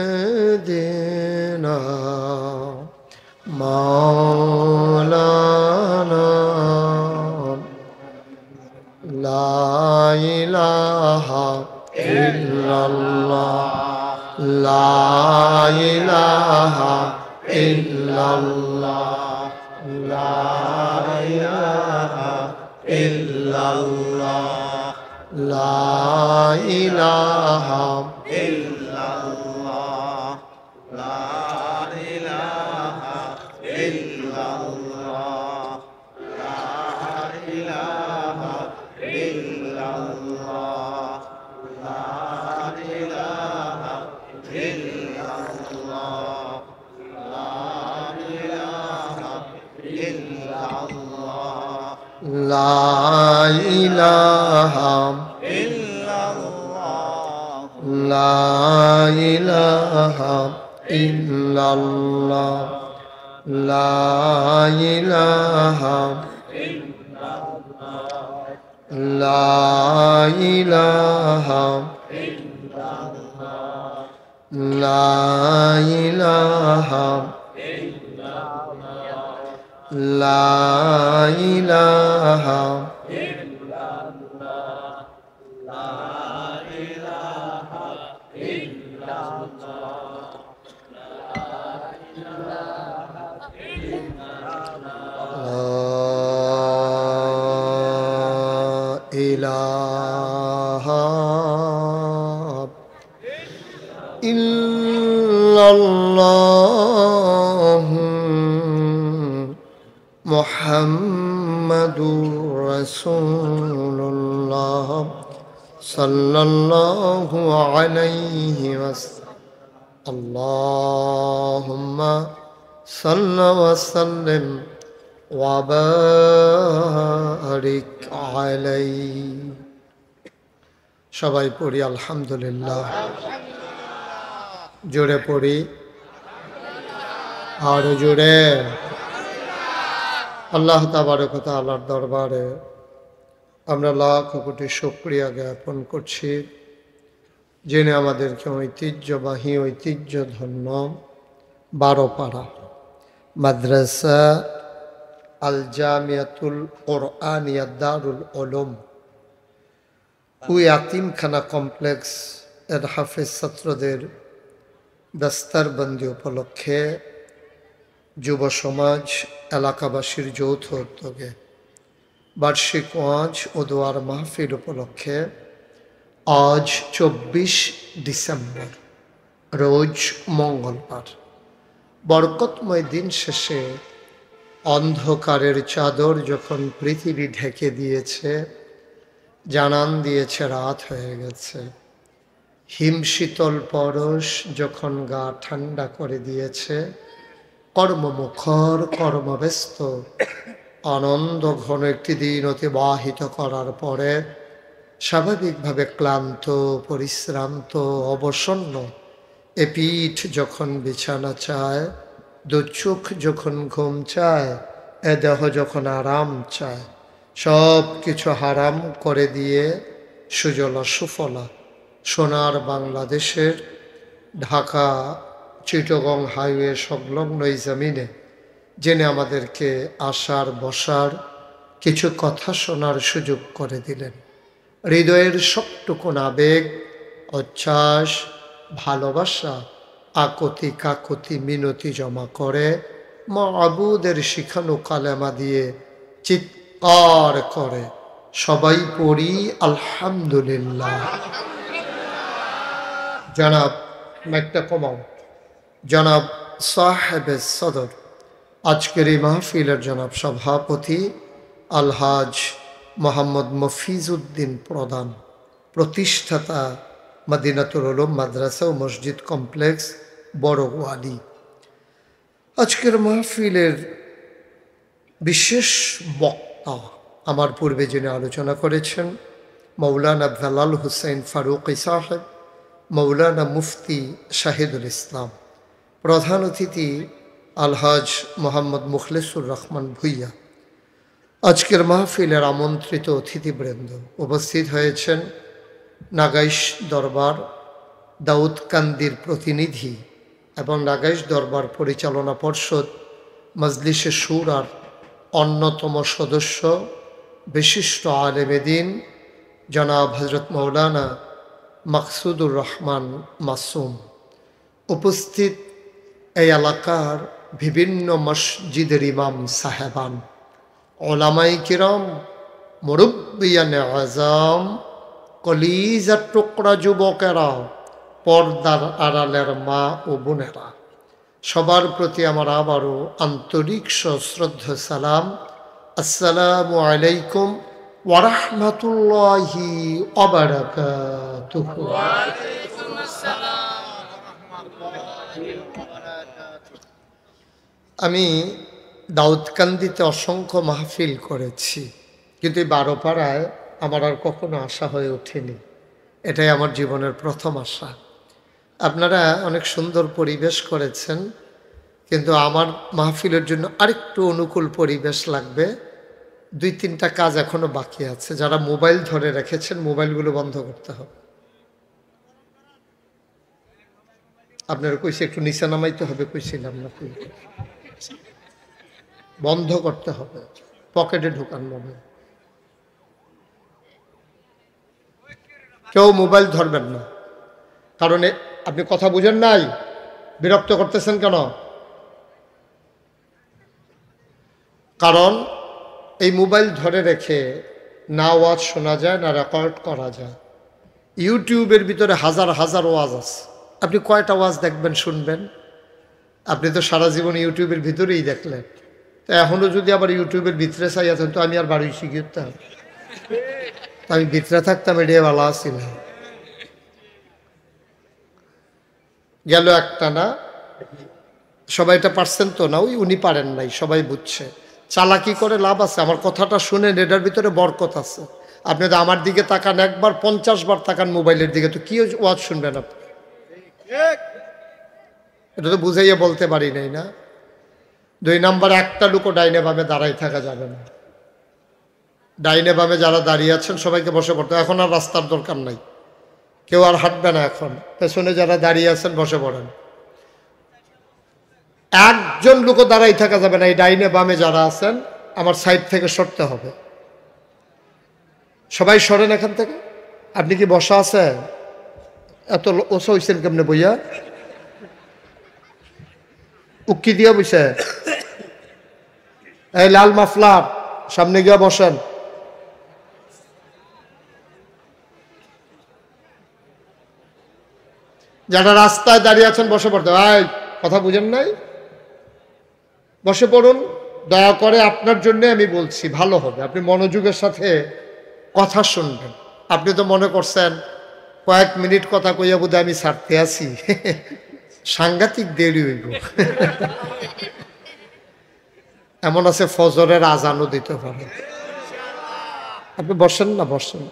سيدنا مولانا لا إله إلا الله لا إله إلا الله لا إله إلا الله لا إله إلا الله لا إله إلا الله لا إله إلا الله لا إله إلا الله لا إله إلا الله لا إله إلا الله لا إله إلا الله لا إله إلا الله لا إله إلا الله لا إله إلا الله لا إله إلا الله لا إله إلا الله إله إلا الله محمد رسول الله صلى الله عليه وسلم اللهم صل وسلم وبارك عليه সবাই পড়ি আলহামদুলিল্লাহ জোরে পড়ি আর জোরে আল্লাহ তাবারক ওয়া তাআলার দরবারে আমরা লাখ কোটি শুকরিয়া জ্ঞাপন করছি যিনি আমাদেরকে ঐতিহ্যবাহী ঐতিহ্যধন্য বারোপাড়া মাদ্রাসা আল জামিয়াতুল কোরআনিয়া দারুল উলুম ওই ইয়াতিমখানা কমপ্লেক্স এর হাফেজ ছাত্রদের দস্তারবন্দি উপলক্ষে যুব সমাজ এলাকাবাসীর যৌথ উদ্যোগে বার্ষিক ওয়াজ ও দোয়ার মাহফিল উপলক্ষে আজ 24 ডিসেম্বর রোজ মঙ্গলবার বরকতময় দিন শেষে অন্ধকারের চাদর যখন পৃথিবী ঢেকে দিয়েছে, জানান দিয়েছে রাত হয়ে গেছে, হিমশীতল পরশ যখন গা ঠান্ডা করে দিয়েছে, কর্মমুখর কর্মব্যস্ত আনন্দ ঘন একটি দিন অতিবাহিত করার পরে স্বাভাবিকভাবে ক্লান্ত, পরিশ্রান্ত, অবসন্ন এ পিঠ যখন বিছানা চায়, দু চোখ যখন ঘুম চায়, এ দেহ যখন আরাম চায়, সব কিছু হারাম করে দিয়ে সুজলা সুফলা সোনার বাংলাদেশের ঢাকা চিটগং হাইওয়ে সংলগ্ন এই জমিনে জেনে আমাদেরকে আসার বসার কিছু কথা শোনার সুযোগ করে দিলেন। হৃদয়ের সবটুকুন আবেগ, উচ্ছ্বাস, ভালোবাসা, আকতি কাকতি মিনতি জমা করে মাবুদের শিখানো কালেমা দিয়ে চিৎকার করে সবাই পড়ি আলহামদুলিল্লাহ। জনাব একটা কমাও, জনাব সাহেব সদর, আজকের এই মাহফিলের জনাব সভাপতি আলহাজ মোহাম্মদ মফিজউদ্দিন প্রধান, প্রতিষ্ঠাতা মদিনাতুল উলুম মাদ্রাসা ও মসজিদ কমপ্লেক্স বড়গোয়ালি। আজকের মাহফিলের বিশেষ বক্তা আমার পূর্বে যিনি আলোচনা করেছেন মৌলানা বেলাল হুসেন ফারুকী সাহেব, মৌলানা মুফতি শাহিদুল ইসলাম, প্রধান অতিথি আলহাজ মোহাম্মদ মুখলেসুর রহমান ভুইয়া। আজকের মাহফিলের আমন্ত্রিত অতিথিবৃন্দ উপস্থিত হয়েছেন নাগাইশ দরবার দাউদকান্দির প্রতিনিধি এবং নাগাইশ দরবার পরিচালনা পর্ষদ মজলিসে শুরার অন্যতম সদস্য বিশিষ্ট আলেমে দ্বীন জনাব হজরত মৌলানা মাকসুদুর রহমান মাসুম, উপস্থিত এই এলাকার বিভিন্ন মসজিদের ইমাম সাহেবান, ওলামাই কিরাম, মুরব্বিয়ানে আজম, কলিজার টুকরা যুবকেরা, পর্দার আড়ালের মা ও বোনেরা, সবার প্রতি আমার আবারও আন্তরিক সশ্রদ্ধ সালাম। আসসালামু আলাইকুম ওয়া রাহমাতুল্লাহি ওয়া বারাকাতুহু। আমি দাউদকান্দিতে অসংখ্য মাহফিল করেছি, কিন্তু এই বারোপাড়ায় আমার আর কখনো আশা হয়ে ওঠেনি। এটাই আমার জীবনের প্রথম আশা। আপনারা অনেক সুন্দর পরিবেশ করেছেন, কিন্তু আমার মাহফিলের জন্য আরেকটু অনুকূল পরিবেশ লাগবে। 2-3টা কাজ এখনো বাকি আছে। যারা মোবাইল ধরে রেখেছেন মোবাইলগুলো বন্ধ করতে হবে। আপনারা কইছে একটু নিচে নামাইতে হবে, কইছিলাম না, বন্ধ করতে হবে, পকেটে ঢোকান মোবাইল। কেউ মোবাইল ধরবেন না, কারণ আপনি কথা বুঝেন নাই, বিরক্ত করতেছেন কেন? কারণ এই মোবাইল ধরে রেখে না ওয়াজ শোনা যায়, না রেকর্ড করা যায়। ইউটিউবের ভিতরে হাজার হাজার ওয়াজ আছে, আপনি কয়টা ওয়াজ দেখবেন, শুনবেন? আপনি তো সারা জীবন ইউটিউবের ভিতরেই দেখলেন, তো এখনও যদি আবার ইউটিউবের ভিতরে চাই আছেন, তো আমি আর বাড়ি শিখতাম, আমি ভিতরে থাকতাম, এটাই ভালো আসছিল। গেল একটা না, সবাই এটা পারছেন তো না? উনি পারেন নাই, সবাই বুঝছে। চালাকি করে লাভ আছে? আমার কথাটা শুনেন, এটার ভিতরে বরকত আছে। আপনি তো আমার দিকে তাকান একবার, 50 বার তাকান মোবাইলের দিকে, তো কি ওয়াজ শুনবেন আপনি? এটা তো বুঝাইয়া বলতে পারি নাই না। 2 নাম্বার, একটা লোকও ডাইনে বামে দাঁড়াই থাকা যাবে না। ডাইনে বামে যারা দাঁড়িয়ে আছেন সবাইকে বসে পড়তে, এখন আর রাস্তার দরকার নাই, কেউ আর হাঁটবে না। এখন পেছনে যারা দাঁড়িয়ে আছেন বসে পড়েন। একজন লোকও দাঁড়াই থাকা যাবে না। এই ডাইনে বামে যারা আছেন আমার সাইড থেকে সরতে হবে। সবাই সরেন এখান থেকে। আপনি কি বসা আছেন? এত ওসা হইছেন কেমনে বইয়া? উক্কি দিয়া বইছে? এই লাল মাফলার সামনে গিয়ে বসেন। যারা রাস্তায় দাঁড়িয়ে আছেন বসে পড়তে, ভাই কথা বুঝেন নাই, বসে পড়ুন দয়া করে। আপনার জন্য আমি বলছি, ভালো হবে আপনি মনোযোগের সাথে কথা শুনবেন। আপনি তো মনে করছেন কয়েক মিনিট কথা কইয়া বোধহয় আমি ছাড়তে আসি, সাংঘাতিক দেরি হইব। এমন আছে ফজরের আজানও দিতে পারে। আপনি বসেন না, বসেন।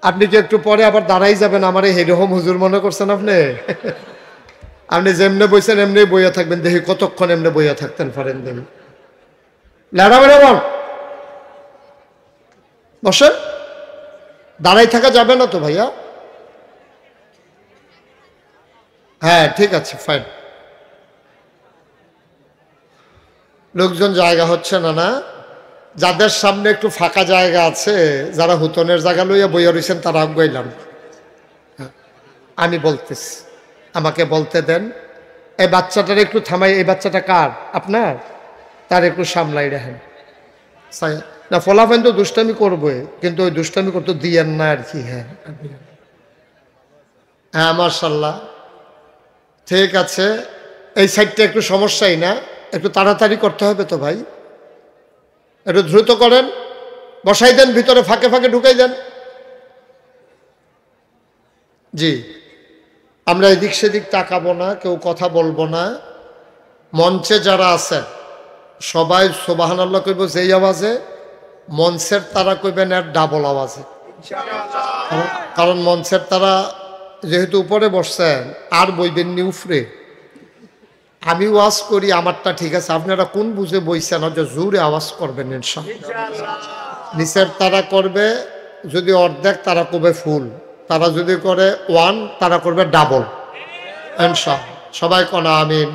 আপনি কি একটু পরে আবার দাঁড়াই যাবেন আমার এই হেরহম হুজুর মনে করছেন আপনি? আপনি যেমনে বইছেন এমনি বইয়া থাকবেন, দেখি কতক্ষণ এমনি বইয়া থাকতেন পারেন। দেখি লেড়াবেন বল, বসেন। দাঁড়াই থাকা যাবে না তো ভাইয়া? হ্যাঁ ঠিক আছে, ফাইন। লোকজন জায়গা হচ্ছে না, না? যাদের সামনে একটু ফাঁকা জায়গা আছে, যারা হুতনের জায়গা লইয়া বইয়া রয়েছেন তারা গইলাম। আমি বলতেছি, আমাকে বলতে দেন। এই বাচ্চাটার একটু থামাই। এই বাচ্চাটা কার? আপনার? তার একটু সামলাই রাখেন না। ফলাফেন তো দুষ্টামি করবে, কিন্তু ওই দুষ্টামি করতে দিয়েন না আর কি। হ্যাঁ হ্যাঁ, মাশাআল্লাহ, ঠিক আছে। এই সাইডটা একটু সমস্যাই না, একটু তাড়াতাড়ি করতে হবে তো ভাই, একটু দ্রুত করেন। বসাই দেন ভিতরে, ফাঁকে ফাঁকে ঢুকাই দেন। জি, আমরা এদিক সেদিক তাকাবো না, কেউ কথা বলবো না। মঞ্চে যারা আছেন সবাই সুবহানাল্লাহ কইব যেই আওয়াজে, মঞ্চের তারা কইবেন এর ডাবল আওয়াজে। কারণ মঞ্চের তারা যেহেতু উপরে বসছেন, আর বইবেন নি উফরে। আমি ওয়াজ করি আমারটা ঠিক আছে, আপনারা কোন বুঝে বইছেন, যে জোরে আওয়াজ করবেন ইনশাআল্লাহ। নিচের তারা করবে যদি অর্ধেক, তারা করবে ফুল। তারা যদি করে ওয়ান, তারা করবে ডাবল ইনশাআল্লাহ। সবাই কোনা আমিন।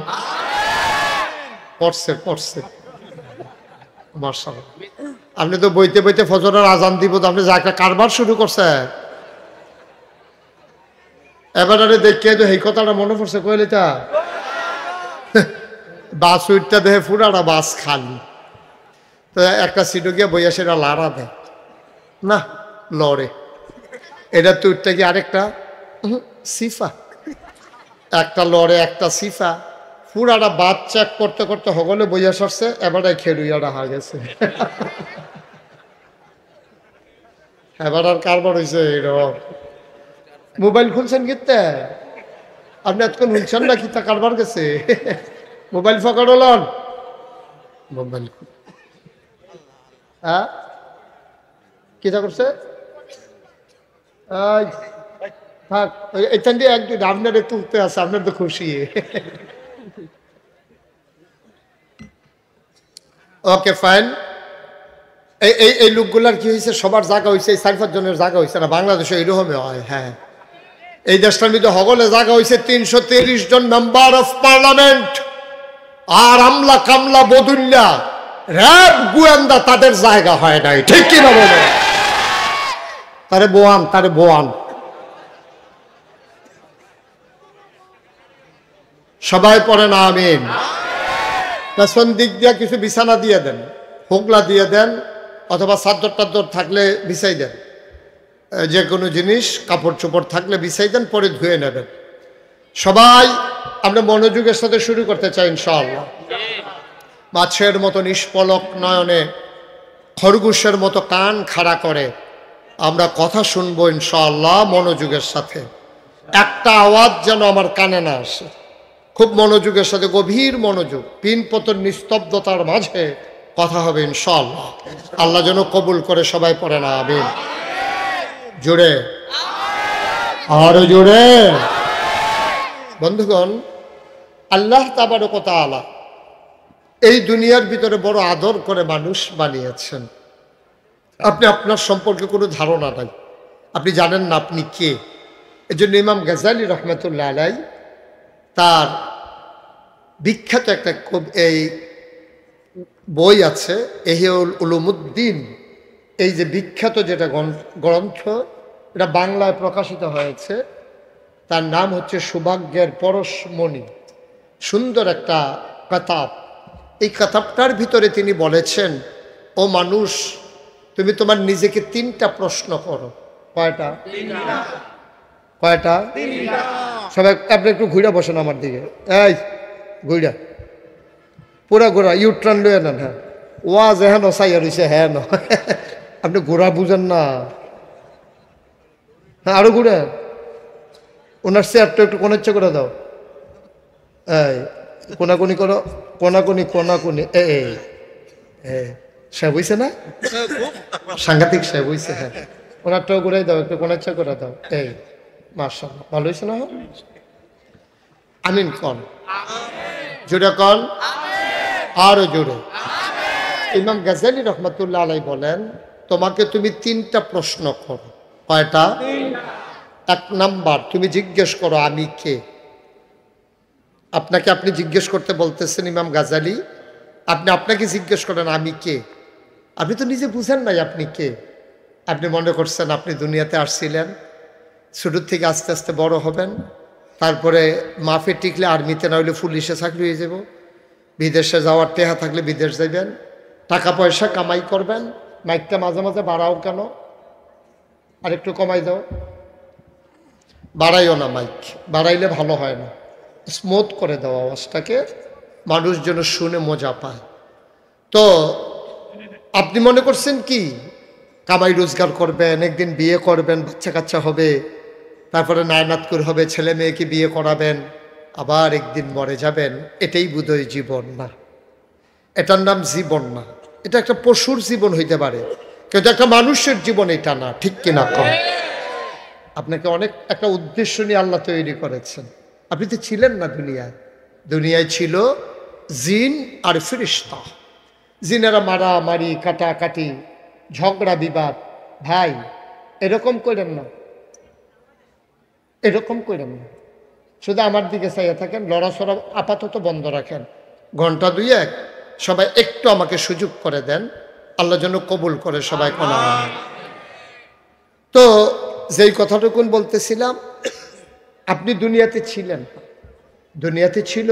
পড়ছে পড়ছে মাশাআল্লাহ। আপনি তো বইতে বইতে ফজরের আজান দিব, তো আপনি যা একটা কারবার শুরু করছেন। এবারে দেখে তো এই কথাটা মনে পড়ছে, কইলিটা বাস উইটটা দেখে পুরাটা বাস খালি। তো একটা সিটও গিয়ে বইয়া সেটা লাড়া দেয় না, লড়ে। এটা তো উঠটা কি আরেকটা সিফা, একটা লড়ে একটা সিফা। পুরাটা বাদ চেক করতে করতে হগলে বইয়া সরছে, এবারে খেলুইয়াটা হয়ে গেছে। এবার আর কারবার হয়েছে এরকম। মোবাইল খুলছেন কিতে আপনি? এতক্ষণ শুনছেন না কিতা কারবার গেছে? মোবাইল ফকাড়লান, মোবাইল হ্যাঁ কিতা করছে? থাক এখান দিয়ে একদিন আপনার একটু উঠতে আছে, আপনার তো খুশি। Okay fine. এই লোকগুলার কি হয়েছে, সবার জায়গা হয়েছে, এই 4-5 জনের জায়গা হয়েছে না? বাংলাদেশে এইরকমই হয়। হ্যাঁ, এই দেশটার মধ্যে হগলে জায়গা হয়েছে 330 জন মেম্বার অফ পার্লামেন্ট। আর আমলা কামলা বদুল্লা র‍্যাব গোয়েন্দা, তাদের জায়গা হয় নাই। ঠিক কিনা বলে? তারে বোয়ান, তারে বোয়ান। সবাই পড়ে না আমিন। পেছন দিক দিয়া কিছু বিছানা দিয়ে দেন, হোগলা দিয়ে দেন, অথবা চাদর টাদর থাকলে বিছাই দেন। যে কোনো জিনিস কাপড় চোপড় থাকলে বিছাই দেন, পরে ধুয়ে নেবেন। সবাই আমরা মনোযোগের সাথে শুরু করতে চাই ইনশাআল্লাহ। মাছের মতো নিষ্পলক নয়নে, খরগোশের মতো কান খাড়া করে আমরা কথা শুনবো ইনশাআল্লাহ মনোযোগের সাথে। একটা আওয়াজ যেন আমার কানে না আসে। খুব মনোযোগের সাথে, গভীর মনোযোগ, পিনপতন নিস্তব্ধতার মাঝে কথা হবে ইনশাআল্লাহ। আল্লাহ যেন কবুল করে। সবাই পড়ে না আমিন। জোরে, আরো জোরে। বন্ধুগণ, আল্লাহ তাবারক ওয়া তাআলা এই দুনিয়ার ভিতরে বড় আদর করে মানুষ বানিয়েছেন। আপনি আপনার সম্পর্কে কোনো ধারণা নাই, আপনি জানেন না আপনি কে। এই জন্য ইমাম গাজ্জালী রহমতুল্লাহ আলাইহি তার বিখ্যাত একটা এই বই আছে, ইহইউল উলুমুদ্দিন। এই যে বিখ্যাত যেটা গ্রন্থ, এটা বাংলায় প্রকাশিত হয়েছে। তার নাম হচ্ছে সৌভাগ্যের পরশমণি। সুন্দর একটা কিতাব, এই কিতাবটার ভিতরে তিনি বলেছেন, ও মানুষ, তুমি তোমার নিজেকে 3টা প্রশ্ন করো। কয়টা? কয়টা? সবাই আপনি একটু ঘুরে বসেন আমার দিকে, এই ঘুরা, পুরা ঘোরা, ইউট্রান লয়ে নেন। হ্যাঁ, ওয়াজ হ্যাঁ নসাইয়া রয়েছে, হ্যাঁ ন আপনি ঘোরা বুঝেন না। হ্যাঁ, আরো ঘুরে, ওনার চেয়ারটা একটু কোন ইচ্ছে করে দাও। এই কোনাকুনি করো, কোনাকুনি কোনাকুনি, সে বুঝছে না, সাংঘাতিক সে বুঝছে। হ্যাঁ, ওনারটাও ঘুরাই দাও, একটু কোন ইচ্ছা করে দাও। এই মাশাআল্লাহ, ভালো হয়েছে না? আমিন কন, জোরে কন, আরো জোরে। ইমাম গাজ্জালী রহমাতুল্লাহ আলাইহি বলেন, তোমাকে তুমি 3টা প্রশ্ন করো। কয়টা? 1 নাম্বার, তুমি জিজ্ঞেস করো আমি কে। আপনাকে আপনি জিজ্ঞেস করতে বলতেছেন ইমাম গাজ্জালী, আপনি আপনাকে জিজ্ঞেস করেন আমি কে। আপনি তো নিজে বুঝেন নাই আপনি কে। আপনি মনে করছেন আপনি দুনিয়াতে আসছিলেন, ছোট থেকে আস্তে আস্তে বড় হবেন, তারপরে মাফে টিকলে আর্মিতে, না হলে পুলিশে চাকরি হয়ে যাব, বিদেশে যাওয়ার টেহা থাকলে বিদেশ যাবেন, টাকা পয়সা কামাই করবেন। মাইকটা মাঝে মাঝে বাড়াও কেন, আর একটু কমাই দাও। বাড়াইও না, মাইক বাড়াইলে ভালো হয় না, স্মুথ করে দাও আওয়াজটাকে, মানুষ যেন শুনে মজা পায়। তো আপনি মনে করছেন কি কামাই রোজগার করবেন, একদিন বিয়ে করবেন, বাচ্চা কাচ্চা হবে, তারপরে নায়নাত করে হবে, ছেলে মেয়েকে বিয়ে করাবেন, আবার একদিন মরে যাবেন। এটাই বোধহয় জীবন না, এটার নাম জীবন না। এটা একটা পশুর জীবন হইতে পারে, কিন্তু একটা মানুষের জীবন এটা না। ঠিক কিনা কম? আপনাকে অনেক একটা উদ্দেশ্য নিয়ে আল্লাহ তৈরি করেছেন। আপনি তো ছিলেন না দুনিয়ায়, দুনিয়ায় ছিল জিন আর ফেরেশতা। জিনেরা মারামারি, কাটাকাটি, ঝগড়া বিবাদ। ভাই এরকম করেন না, এরকম করেন না। শুধু আমার দিকে চাইয়া থাকেন, লড়াচড়া আপাতত বন্ধ রাখেন। ঘন্টা 2-1 সবাই একটু আমাকে সুযোগ করে দেন, আল্লাহ যেন কবুল করে সবাই। কোনা তো যেই কথাটুকুন বলতেছিলাম, আপনি দুনিয়াতে ছিলেন, দুনিয়াতে ছিল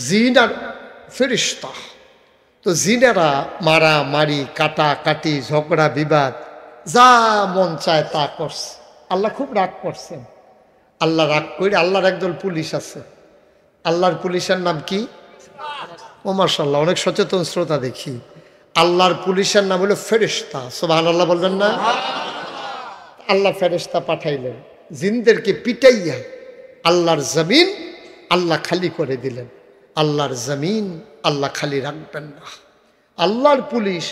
জিন আর ফেরেশতা। তো জিনেরা মারামারি, কাটাকাটি, ঝগড়া বিবাদ, যা মন চায় তা করছে। আল্লাহ খুব রাগ করছেন। আল্লাহ রাগ করে, আল্লাহর একদল পুলিশ আছে। আল্লাহর পুলিশের নাম কি? ও মাশাআল্লাহ, অনেক সচেতন শ্রোতা দেখি। আল্লাহর পুলিশের নাম হলো ফেরেশতা। সুবহানাল্লাহ বলবেন না? আল্লাহ ফেরেশতা পাঠাইলেন, জিনদেরকে পিটাইয়া আল্লাহর জমিন আল্লাহ খালি করে দিলেন। আল্লাহর জমিন আল্লাহ খালি রাখবেন না। আল্লাহর পুলিশ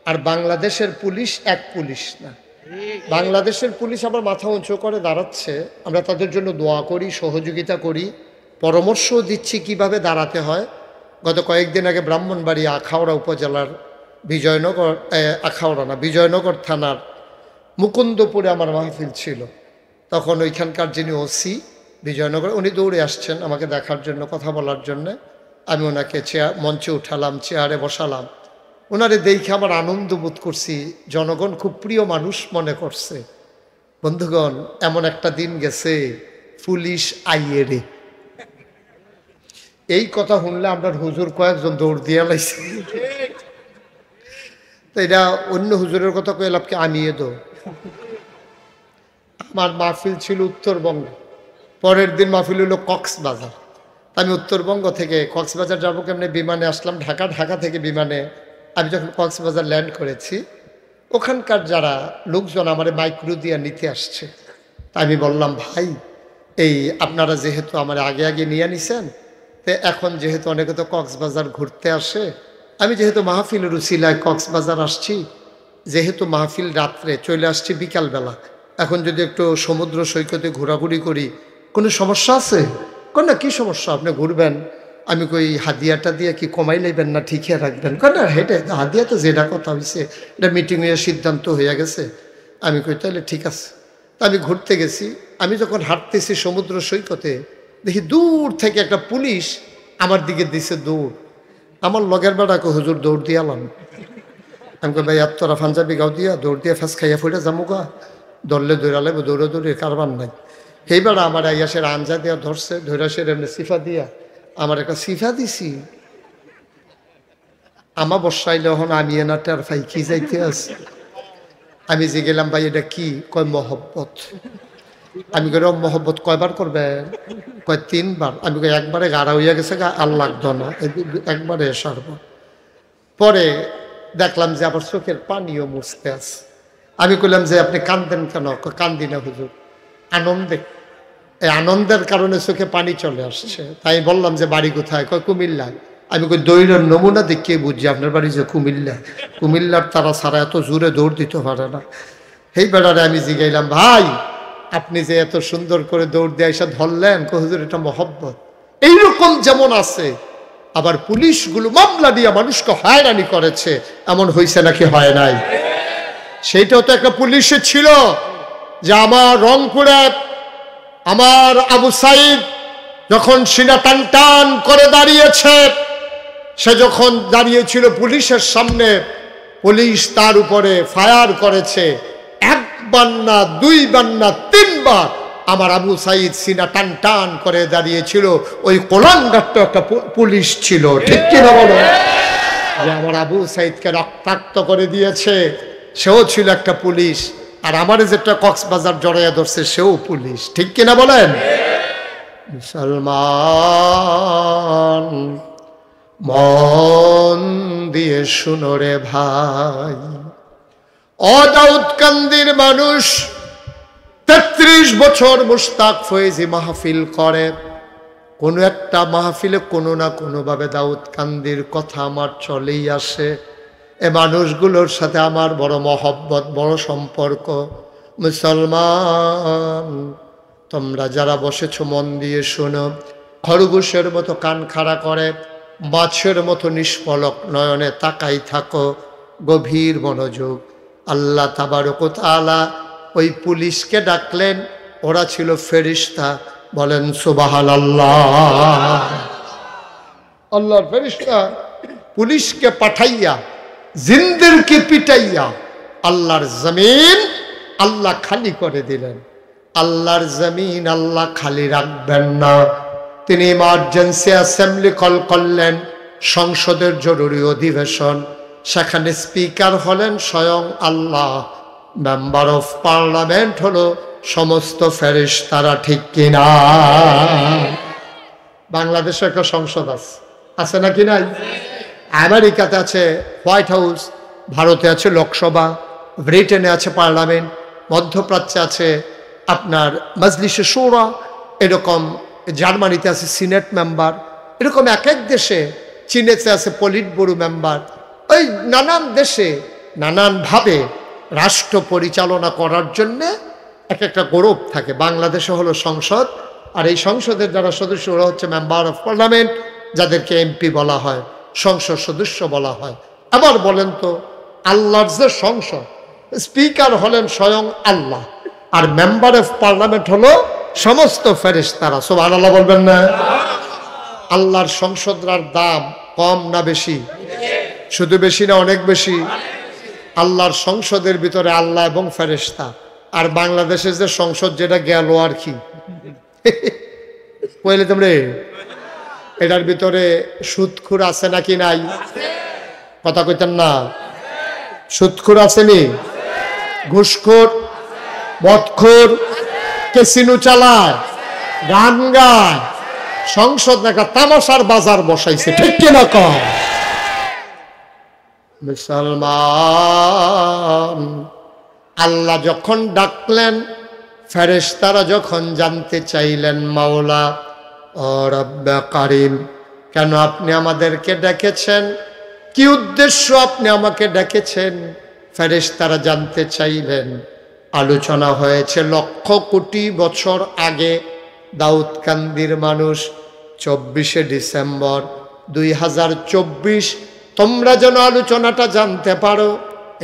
আর বাংলাদেশের পুলিশ এক পুলিশ না। বাংলাদেশের পুলিশ আবার মাথা উঁচু করে দাঁড়াচ্ছে, আমরা তাদের জন্য দোয়া করি, সহযোগিতা করি, পরামর্শও দিচ্ছি কিভাবে দাঁড়াতে হয়। গত কয়েকদিন আগে ব্রাহ্মণবাড়িয়া আখাউড়া উপজেলার বিজয়নগর থানার মুকুন্দপুরে আমার মাহফিল ছিল। তখন ওইখানকার যিনি ওসি বিজয়নগর, উনি দৌড়ে আসছেন আমাকে দেখার জন্য, কথা বলার জন্যে। আমি ওনাকে মঞ্চে উঠালাম, চেয়ারে বসালাম। ওনারে দেখে আমার আনন্দ বোধ করছি, জনগণ খুব প্রিয় মানুষ মনে করছে। বন্ধুগণ, এমন একটা দিন গেছে, পুলিশ আইয়ে রে, এই কথা শুনলে আপনার হুজুর কয়েকজন দৌড় দিয়ে লাইছে। তো এটা অন্য হুজুরের কথা কয়ে লাভকে আমিয়ে দো। আমার মাহফিল ছিল উত্তরবঙ্গ, পরের দিন মাহফিল হলো কক্সবাজার। আমি উত্তরবঙ্গ থেকে কক্সবাজার যাবো কেমনি, বিমানে আসলাম ঢাকা, ঢাকা থেকে বিমানে আমি যখন কক্সবাজার ল্যান্ড করেছি, ওখানকার যারা লোকজন আমার মাইক্রো দিয়ে নিতে আসছে। তা আমি বললাম, ভাই এই আপনারা যেহেতু আমার আগে আগে নিয়ে নিছেন, তো এখন যেহেতু অনেকে তো কক্সবাজার ঘুরতে আসে, আমি যেহেতু মাহফিলের উসিলায় কক্সবাজার আসছি, যেহেতু মাহফিল রাত্রে চলে আসছি বিকালবেলা, এখন যদি একটু সমুদ্র সৈকতে ঘোরাঘুরি করি কোনো সমস্যা আছে? কোন না, কী সমস্যা, আপনি ঘুরবেন। আমি কই হাদিয়াটা দিয়ে কি কমাই লইবেন না ঠিকই রাখবেন? কেন না, হেঁটে হাদিয়া তো যেটা কথা হয়েছে, এটা মিটিং হয়ে সিদ্ধান্ত হয়ে গেছে। আমি কই তাহলে ঠিক আছে। তা আমি ঘুরতে গেছি, আমি যখন হাঁটতেছি সমুদ্র সৈকতে, দেখি দূর থেকে একটা পুলিশ আমার দিকে দিছে দৌড়। আমার লগের বেড়াকে হুজুর দৌড় দিয়ালাম। আমি কই ভাই তোরা পাঞ্জাবি গাও দিয়া দৌড় দিয়া ফেস খাইয়া ফুটে যামুগা, ধরলে দৌড়ালে দৌড়ে কারবার নাই। সেই বেড়া আমার আইয়াসের আঞ্জা দিয়া ধরছে, ধৈরা সের এমনি সিফা দিয়া আমার একটা সিফা দিছি। আমার বসাইলে এখন আমি এনাটার ভাই কি যাইতে আছে। আমি যে গেলাম ভাই এটা কি? কয় মহব্বত। আমি কই মহব্বত কয়বার করবেন? কয় 3 বার। আমি কই একবারে গাড়া হইয়া গেছে, আর লাগতো না, একবারে সারব। পরে দেখলাম যে আবার চোখের পানিও মুছতে আছে। আমি কইলাম যে আপনি কান্দেন কেন? কান্দি না হুজুর, আনন্দে, এই আনন্দের কারণে চোখে পানি চলে আসছে। তাই বললাম যে বাড়ি কোথায়? কয় কুমিল্লা। আমি কই দৌড়ের নমুনা দেখিয়ে বুঝছি আপনার বাড়ি যে কুমিল্লা। কুমিল্লার তারা সারা এত জোরে দৌড় দিতে পারে না। এই বেড়ারে আমি জিগাইলাম, ভাই আপনি যে এত সুন্দর করে দৌড় দিয়ে এসে ধরলেন, হুজুর এটা মহব্বত। এইরকম যেমন আছে, আবার পুলিশগুলো মামলা দিয়ে মানুষকে হয়রানি করেছে, এমন হয়েছে নাকি হয় নাই? সেইটাও তো একটা পুলিশে ছিল, যে আমার রংপুরে আমার আবু সাইদ যখন সিনা টান টান করে দাঁড়িয়েছে, সে যখন দাঁড়িয়েছিল পুলিশের সামনে, পুলিশ তার উপরে ফায়ার করেছে। 1 বার না 2 বার না 3 বার আমার আবু সাইদ সিনা টান টান করে দাঁড়িয়েছিল। ওই কোলাঙ্গারটা একটা পুলিশ ছিল, ঠিক কিনা বলো? যে আমার আবু সাইদকে রক্তাক্ত করে দিয়েছে, সেও ছিল একটা পুলিশ। আর আমার যেটা কক্সবাজার জড়াইয়া ধরছে, সেও পুলিশ, ঠিক কিনা বলেন? মুসলমান মন দিয়ে শুনো রে ভাই, দাউদকান্দির মানুষ 33 বছর মুশতাক ফয়েজি মাহফিল করে। কোনো একটা মাহফিলে কোনো না কোনোভাবে দাউদকান্দির কথা আমার চলেই আসে। এ মানুষগুলোর সাথে আমার বড় মহব্বত, বড় সম্পর্ক। মুসলমান তোমরা যারা বসেছো মন দিয়ে শোনো, খরগোশের মতো কান খাড়া করে, মাছের মতো নিষ্পলক নয়নে তাকাই থাকো, গভীর মনোযোগ। আল্লাহ তাবারক ওয়া তাআলা ওই পুলিশকে ডাকলেন, ওরা ছিল ফেরেশতা। বলেন সুবহানাল্লাহ। আল্লাহর ফেরেশতা পুলিশকে পাঠাইয়া জিন্দেরকে পিটাইয়া আল্লাহর জমিন আল্লাহ খালি করে দিলেন। আল্লাহর জমিন আল্লাহ খালি রাখবেন না, তিনি ইমার্জেন্সি অ্যাসেম্বলি কল করলেন, সংসদের জরুরি অধিবেশন। সেখানে স্পিকার হলেন স্বয়ং আল্লাহ, মেম্বার অফ পার্লামেন্ট হলো সমস্ত ফেরেশতারা, ঠিক কিনা? বাংলাদেশে একটা সংসদ আছে নাকি নাই? আমেরিকাতে আছে হোয়াইট হাউস, ভারতে আছে লোকসভা, ব্রিটেনে আছে পার্লামেন্ট, মধ্যপ্রাচ্যে আছে আপনার মজলিসে শুরা, এরকম জার্মানিতে আছে সিনেট মেম্বার, এরকম এক এক দেশে, চীনেতে আছে পলিট ব্যুরো মেম্বার। ওই নানান দেশে নানানভাবে রাষ্ট্র পরিচালনা করার জন্যে এক একটা গৌরব থাকে। বাংলাদেশে হলো সংসদ, আর এই সংসদের যারা সদস্য ওরা হচ্ছে মেম্বার অফ পার্লামেন্ট, যাদেরকে এমপি বলা হয়, সংসদ সদস্য বলা হয়। আবার বলেন তো, আল্লাহর যে সংসদ, স্পিকার হলেন স্বয়ং আল্লাহ, আর মেম্বার অফ পার্লামেন্ট হলো সমস্ত ফেরেশতারা। সুবহানাল্লাহ বলবেন না? আল্লাহর সংসদরার দাম কম না বেশি? শুধু বেশি না অনেক বেশি? আল্লাহর সংসদের ভিতরে আল্লাহ এবং ফেরেশতা। আর বাংলাদেশের যে সংসদ, যেটা গেল আর কি কইলে তোমরে, এটার ভিতরে সুদখোর আছে নাকি নাই? কথা কইতেন না? সুদখোর আসেনি? ঘুষখোর, মদখোর, ক্যাসিনো চালায়, গান গায়, সংসদ একটা তামাশার বাজার বসাইছে, ঠিক কিনা কম? মুসলমান আল্লাহ যখন ডাকলেন, ফেরেশতারা যখন জানতে চাইলেন, মাওলা ও রব্বে কারীম, কেন আপনি আমাদেরকে ডেকেছেন? কি উদ্দেশ্য আপনি আমাকে ডেকেছেন? ফেরেশতারা জানতে চাইলেন। আলোচনা হয়েছে লক্ষ কোটি বছর আগে, দাউদকান্দির মানুষ 24শে ডিসেম্বর 2024, তোমরা যেন আলোচনাটা জানতে পারো,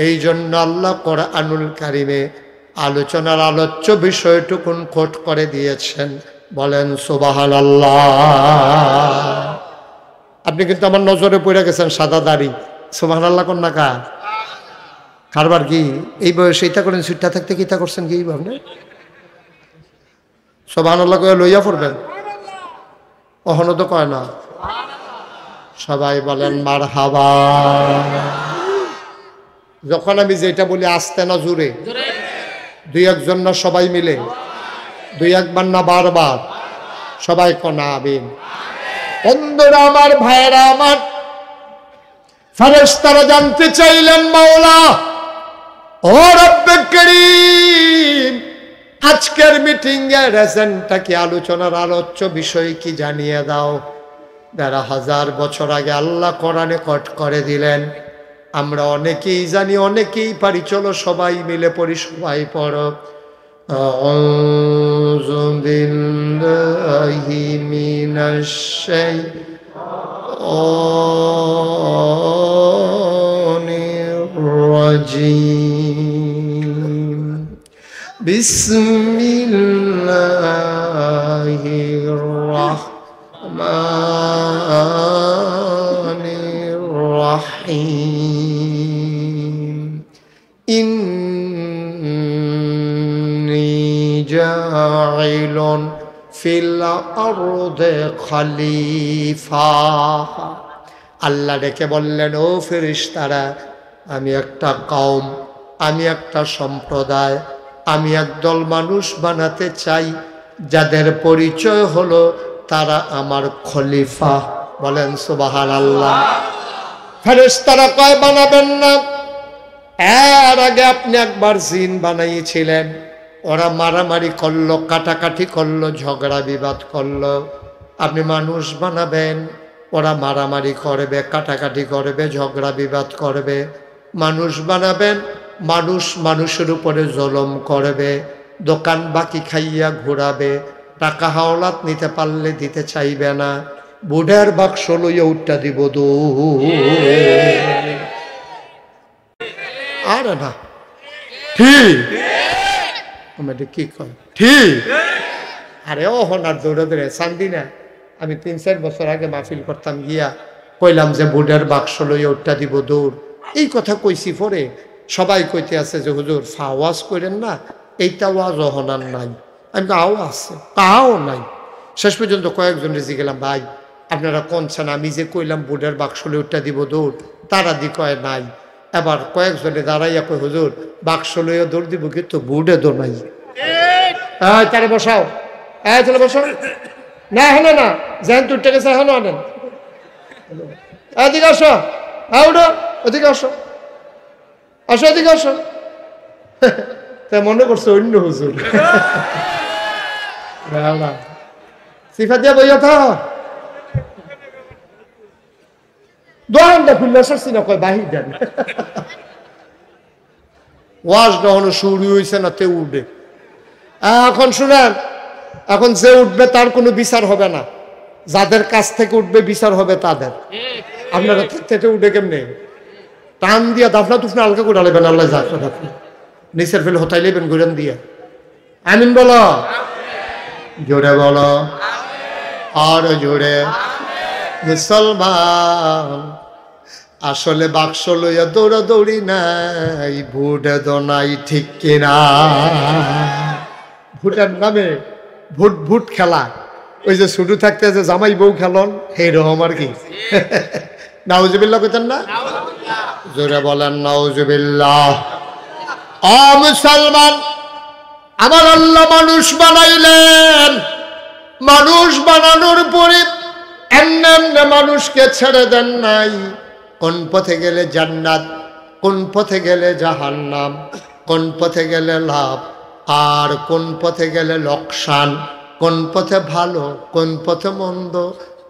এই জন্য আল্লাহ কোরআনুল কারিমে আলোচনার আলোচ্য বিষয়টুকুন কোট করে দিয়েছেন। বলেন সুবহানাল্লাহ। আপনি কিন্তু আমার নজরে পড়ে গেছেন, সাদা দাড়ি, সুবহানাল্লাহ কোন না কা কারবার কি? এই বয়সে ইটা করেন, সুইটা থাকতে কি তা করছেন কি ভাবনা? সুবহানাল্লাহ কয়ে লইয়া পড়বেন, অহনো তো কয় না। সবাই বলেন মারহাবা। যখন আমি যেটা বলি আস্তে না জোরে, দুই একজন না সবাই মিলে, দুই একবার না বারবার, সবাই কোনা আমিন। বন্ধুরা আমার, ভাইয়েরা আমার, ফেরেশতারা জানতে চাইলেন মাওলা ও রব্বে করিম, আজকের মিটিং এর এজেন্ডা কি, আলোচনার আলোচ্য বিষয় কি জানিয়ে দাও। ১,৫০০ বছর আগে আল্লাহ কোরআনে কট করে দিলেন, আমরা অনেকেই জানি অনেকেই পারি, চলো সবাই মিলে পড়ি, সবাই পড়ো। আউযু বিল্লাহি মিনাশ শাইতানির রাজীম। বিসমিল্লাহির রাহমানির রাহিম। ইন্নী জাইলুন ফিল আরদে খলিফা। আল্লাহ ডেকে বললেন, ও ফেরেশতারা, আমি একটা কওম, আমি একটা সম্প্রদায়, আমি একদল মানুষ বানাতে চাই যাদের পরিচয় হলো তারা আমার খলিফা। বলেন সুবহানাল্লাহ। ফেরেশতারা কয় বানাবেন না, এর আগে আপনি একবার জিন বানাইছিলেন, ওরা মারামারি করলো, কাটাকাটি করলো, ঝগড়া বিবাদ করলো। আপনি মানুষ বানাবেন, ওরা মারামারি করবে, কাটাকাটি করবে, ঝগড়া বিবাদ করবে। মানুষ বানাবেন, মানুষ মানুষের উপরে জুলুম করবে, দোকান বাকি খাইয়া ঘোরাবে, টাকা হাওলাত নিতে পারলে দিতে চাইবে না, বুড়ের বাক্স লইয়া উঠটা দিব দু। আর না ঠিক কি কয় ঠিক। আরে ও হনার দৌড়ে দৌড়ে চান্দি না। আমি ৩-৪ বছর আগে মাহফিল করতাম, গিয়া কইলাম যে বুড়ের বাক্স লইয়া উঠটা দিব দৌড়। এই কথা কইছি, পরে সবাই কইতে আছে যে হুজুর ফাওয়াজ করেন না, এইটা ওয়াজ হনার নাই। আমি আও আছে, তাও নাই। শেষ পর্যন্ত কয়েকজন রেজি গেলাম, ভাই আপনারা কোনছেন, আমি যে কইলাম বুড়ের বাক্স লইয়া উঠটা দিব দৌড়, তারা দি কয় নাই। এবার কয়েকজনে দাঁড়াইয়া কয় হুজুর বাক্স লইয়া দৌড় দিব, কিন্তু বুড়ে দৌড় নাই। তারা বসাও, তাহলে বসাও না, হলো না, যেন তুরটা গেছে হলো আনেন, এদিকে আসো, উঠো, ওদিকে আসো, আসো এদিকে আসো। তাই মনে করছো অন্য হুজুর। সিফা দিয়া বইয়া থা দোকানটা খুললে আসছি না, কয় বাহির দেন। ওয়াজ কখনো শুরু হয়েছে না, তে উঠবে। এখন শুনেন, এখন যে উঠবে তার কোনো বিচার হবে না, যাদের কাছ থেকে উঠবে বিচার হবে তাদের। আপনারা থেকে উঠে কেমনে টান দিয়া দাফনা তুফনা হালকা করে আলেবেন, আল্লাহ যা নিচের ফেলে হতাই লেবেন ঘুরেন দিয়ে। আমিন বলো, জোরে বলো, আর জোরে। মুসলমান আসলে বাক্স লইয়া দৌড়াদৌড়ি নাই, ভোটে তো নাই, ঠিক কিনা? ভোটের নামে ভোট ভোট খেলা, ওই যে ছোট থাকতে যে জামাই বউ খেলন, সেইরকম আর কি। নাউজুবিল্লাহ কইতেন না? জোরে বলেন নাউজুবিল্লাহ। ও মুসলমান, আমার আল্লাহ মানুষ বানাইলেন, মানুষ বানানোর পরে এমনি এমনি মানুষকে ছেড়ে দেন নাই। কোন পথে গেলে জান্নাত, কোন পথে গেলে জাহান্নাম, কোন পথে গেলে লাভ, আর কোন পথে গেলে লোকসান, কোন পথে ভালো, কোন পথে মন্দ,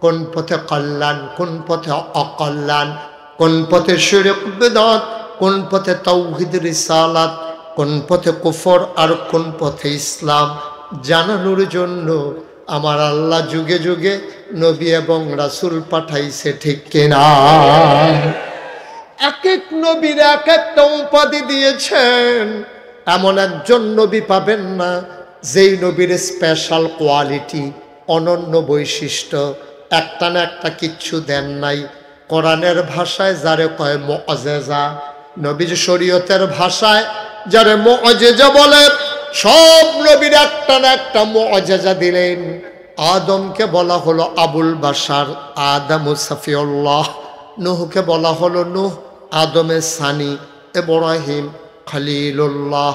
কোন পথে কল্যাণ, কোন পথে অকল্যাণ, কোন পথে শিরক বিদআত, কোন পথে তাওহীদ রিসালাত, কোন পথে কুফর আর কোন পথে ইসলাম জানানোর জন্য আমার আল্লাহ যুগে যুগে নবী এবং রাসূল পাঠাইছে, ঠিক কিনা? এক এক নবীর এক একটা উপাধি দিয়েছেন। এমন একজন নবী পাবেন না যেই নবীর স্পেশাল কোয়ালিটি, অনন্য বৈশিষ্ট্য, একটা না একটা কিচ্ছু দেন নাই। কোরআনের ভাষায় যারে কয় মুআজিজা, নবীর শরীয়তের ভাষায় যারে মুআজিজা বলে, সব নবীর একটা না একটা মুআজিজা দিলেন। আদমকে বলা হলো আবুল বাশার, আদম সাফিউল্লাহ। নূহকে বলা হলো নূহ, আদমের সানি। ইব্রাহিম খলিলুল্লাহ,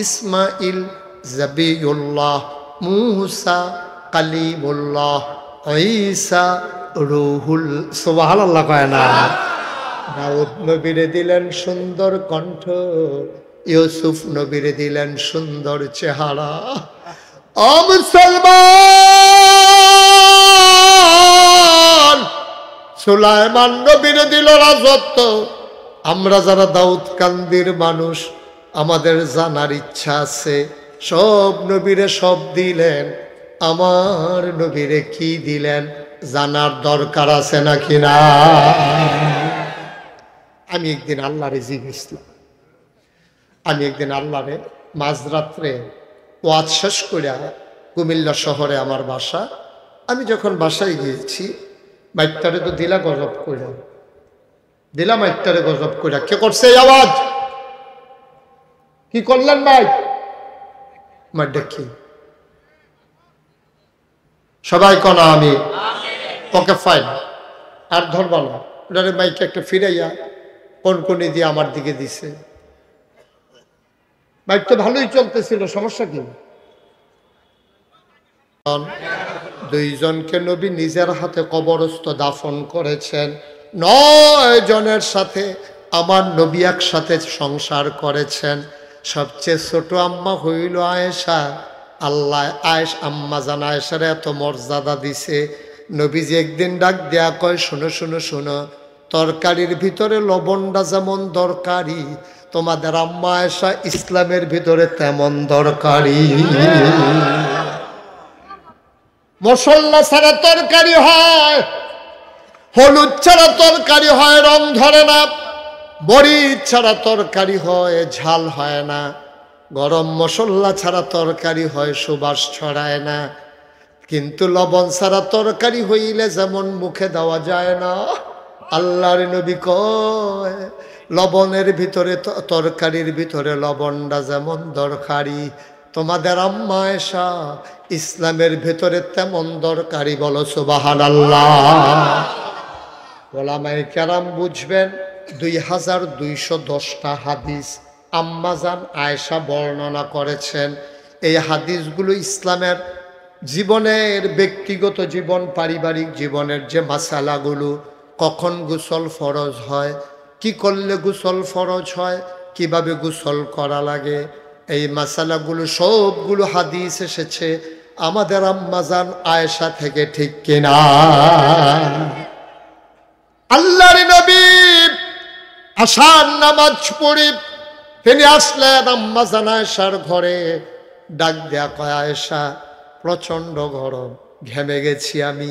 ইসমাইল জাবিউল্লাহ, মূসা কালিমুল্লাহ, ঈসা রুহুল। সুবহানাল্লাহ কয় না? দাউদ নবীরে দিলেন সুন্দর কণ্ঠ, ইউসুফ নবীরে দিলেন সুন্দর চেহারা। ও মুসলমান, সুলাইমান নবীরে দিল রাজত্ব। আমরা যারা দাউদ কান্দির মানুষ, আমাদের জানার ইচ্ছা আছে, সব নবীরে সব দিলেন, আমার নবীরে কি দিলেন জানার দরকার আছে নাকি না? আমি একদিন আল্লাহরে জিজ্ঞেসলাম, আমি একদিন আল্লাহরে মাঝরাত্রে ওয়াজ শেষ করিয়া, কুমিল্লা শহরে আমার বাসা, আমি যখন বাসায় গিয়েছি, মাইকটারে তো দিলা গজব কইরা, দিলাম মাইকটারে গজব কইরা। কে করছে এই আওয়াজ? কি করলেন ভাই? মাইকটা কি? সবাই কনা আমি ওকে ফাইন আর ধরবা না। ওটারে মাইকে একটা ফিরাইয়া কোনকনি দিয়ে আমার দিকে দিছে। বাইক তো ভালোই চলতেছিল, সমস্যা কি? দুইজনকে নবী নিজের হাতে কবরস্থ দাফন করেছেন। 9 জনের সাথে আমার নবী একসাথে সংসার করেছেন। সবচেয়ে ছোট আম্মা হইল আয়েশা। আল্লাহ আম্মা জান আয়েশার এত মর্যাদা দিছে, নবীজি একদিন ডাক দেয়া কয়, শোনো শোনো শোনো, তরকারির ভিতরে লবণটা যেমন দরকারি, তোমাদের আম্মা আয়েশা ইসলামের ভিতরে তেমন দরকারি। মশলা ছাড়া তরকারি হয়, হলুদ ছাড়া তরকারি হয়, রং ধরে না। মরিচ ছাড়া তরকারি হয়, ঝাল হয় না। গরম মশলা ছাড়া তরকারি হয়, সুবাস ছড়ায় না। কিন্তু লবণ ছাড়া তরকারি হইলে যেমন মুখে দেওয়া যায় না, আল্লাহর নবী কয় লবণের ভিতরে, তরকারির ভিতরে লবণটা যেমন দরকারি, তোমাদের আম্মা আয়েশা ইসলামের ভিতরে তেমন দরকারি। বলো সুবহানাল্লাহ। ওলামায়ে কেরাম বুঝবেন, 2210টা হাদিস আম্মাজান আয়েশা বর্ণনা করেছেন। এই হাদিসগুলো ইসলামের জীবনের, ব্যক্তিগত জীবন, পারিবারিক জীবনের যে মাসালাগুলো, কখন গোসল ফরজ হয়, কি করলে গোসল ফরজ হয়, কিভাবে গোসল করা লাগে, এই মাসালাগুলো সবগুলো হাদিস এসেছে আমাদের আম্মাজান আয়েশা থেকে, ঠিক কিনা? আল্লাহর নবী আশার নামাজ পড়ি তিনি আসলেন আম্মাজান আয়েশার ঘরে। ডাক দেয়া কয়, আয়েশা প্রচণ্ড গরম, ঘেমে গেছি আমি,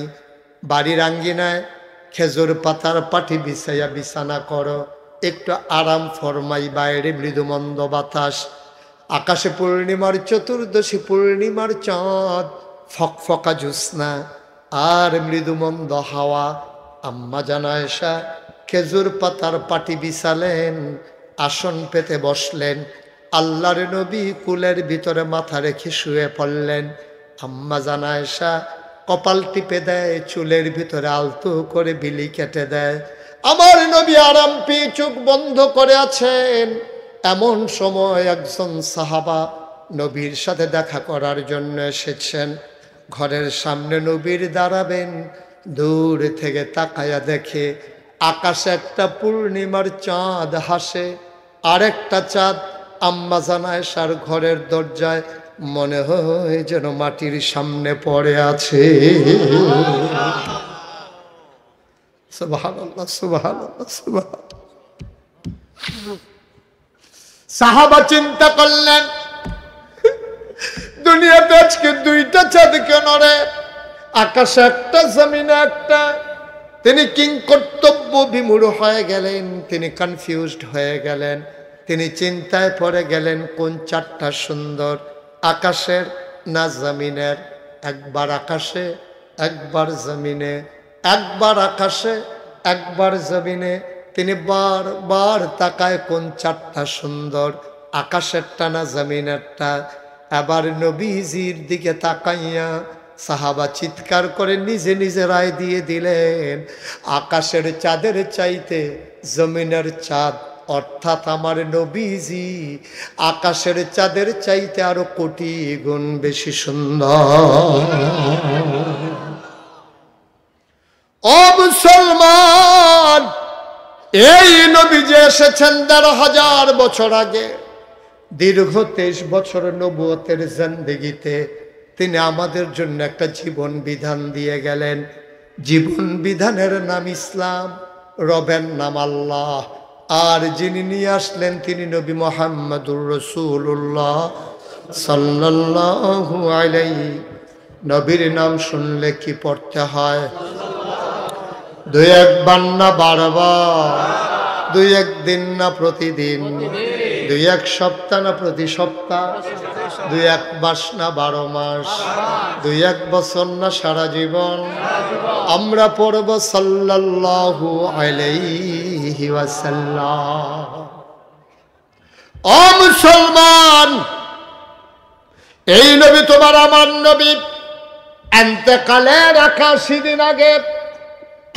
বাড়ির আঙ্গিনায় খেজুর পাতার পাটি বিছাইয়া বিছানা করো, একটু আরাম ফরমাই, বাইরে মৃদুমন্দ বাতাস, আকাশে পূর্ণিমার চতুর্দশী, পূর্ণিমার চাঁদ, ফকফকা জ্যোৎস্না আর মৃদুমন্দ হাওয়া। আম্মাজান আয়েশা খেজুর পাতার পাটি বিছালেন, আসন পেতে বসলেন, আল্লাহর নবী কুলের ভিতরে মাথা রেখে শুয়ে পড়লেন। আম্মাজান আয়েশা কপাল টিপে দেয়, চুলের ভিতরে আলতো করে বিলি কেটে দেয়। আমার নবী আরাম পেয়ে চোখ বন্ধ করে আছেন। এমন সময় একজন সাহাবা নবীর সাথে দেখা করার জন্য এসেছেন। ঘরের সামনে নবীর দাঁড়াবেন, দূর থেকে তাকায়া দেখে আকাশে একটা পূর্ণিমার চাঁদ হাসে, আরেকটা চাঁদ আম্মাজান আয়েশার ঘরের দরজায় মনে হয় যেন মাটির সামনে পড়ে আছে। সুবহানাল্লাহ, সুবহানাল্লাহ, সুবহানাল্লাহ। সাহাবা চিন্তা করলেন, দুনিয়াতে আজকে 2টা চাঁদ কেন রে? আকাশে একটা, জমিনে একটা। তিনি কিংকর্তব্য বিমূঢ় হয়ে গেলেন, তিনি কনফিউজড হয়ে গেলেন, তিনি চিন্তায় পড়ে গেলেন কোন চাঁদটা সুন্দর, আকাশের না জমিনের। একবার আকাশে, একবার জমিনে, একবার আকাশে, একবার জমিনে। তিনি বারবার তাকায় কোন চাঁদটা সুন্দর, আকাশেরটা না জমিনেরটা। এবার নবীজির দিকে তাকাইয়া সাহাবা চিৎকার করে নিজে নিজে রায় দিয়ে দিলেন, আকাশের চাঁদের চাইতে জমিনের চাঁদ অর্থাৎ আমার নবীজি আকাশের চাঁদের চাইতে আরো কোটি গুণ বেশি সুন্দর। ও মুসলমান, এই নবী যে এসেছেন ১৫০০ বছর আগে, দীর্ঘ ২৩ বছর নবুয়তের জিন্দেগিতে তিনি আমাদের জন্য একটা জীবন বিধান দিয়ে গেলেন। জীবন বিধানের নাম ইসলাম, রবের নাম আল্লাহ, আর যিনি নিয়ে আসলেন তিনি নবী মুহাম্মদুর রাসূলুল্লাহ সাল্লাল্লাহু আলাইহি। নবীর নাম শুনলে কি পড়তে হয়? ২-১ বার না ১২ বার? ২-১ দিন না প্রতিদিন? ২-১ সপ্তাহ না প্রতি সপ্তাহ? ২-১ মাস না ১২ মাস? ২-১ বছর না সারা জীবন? আমরা পড়ব সাল্লাল্লাহু আলাইহি ওয়াসাল্লাম। ও মুসলমান, এই নবী তোমার আমার নবী ইন্তেকালের ৮১ দিন আগে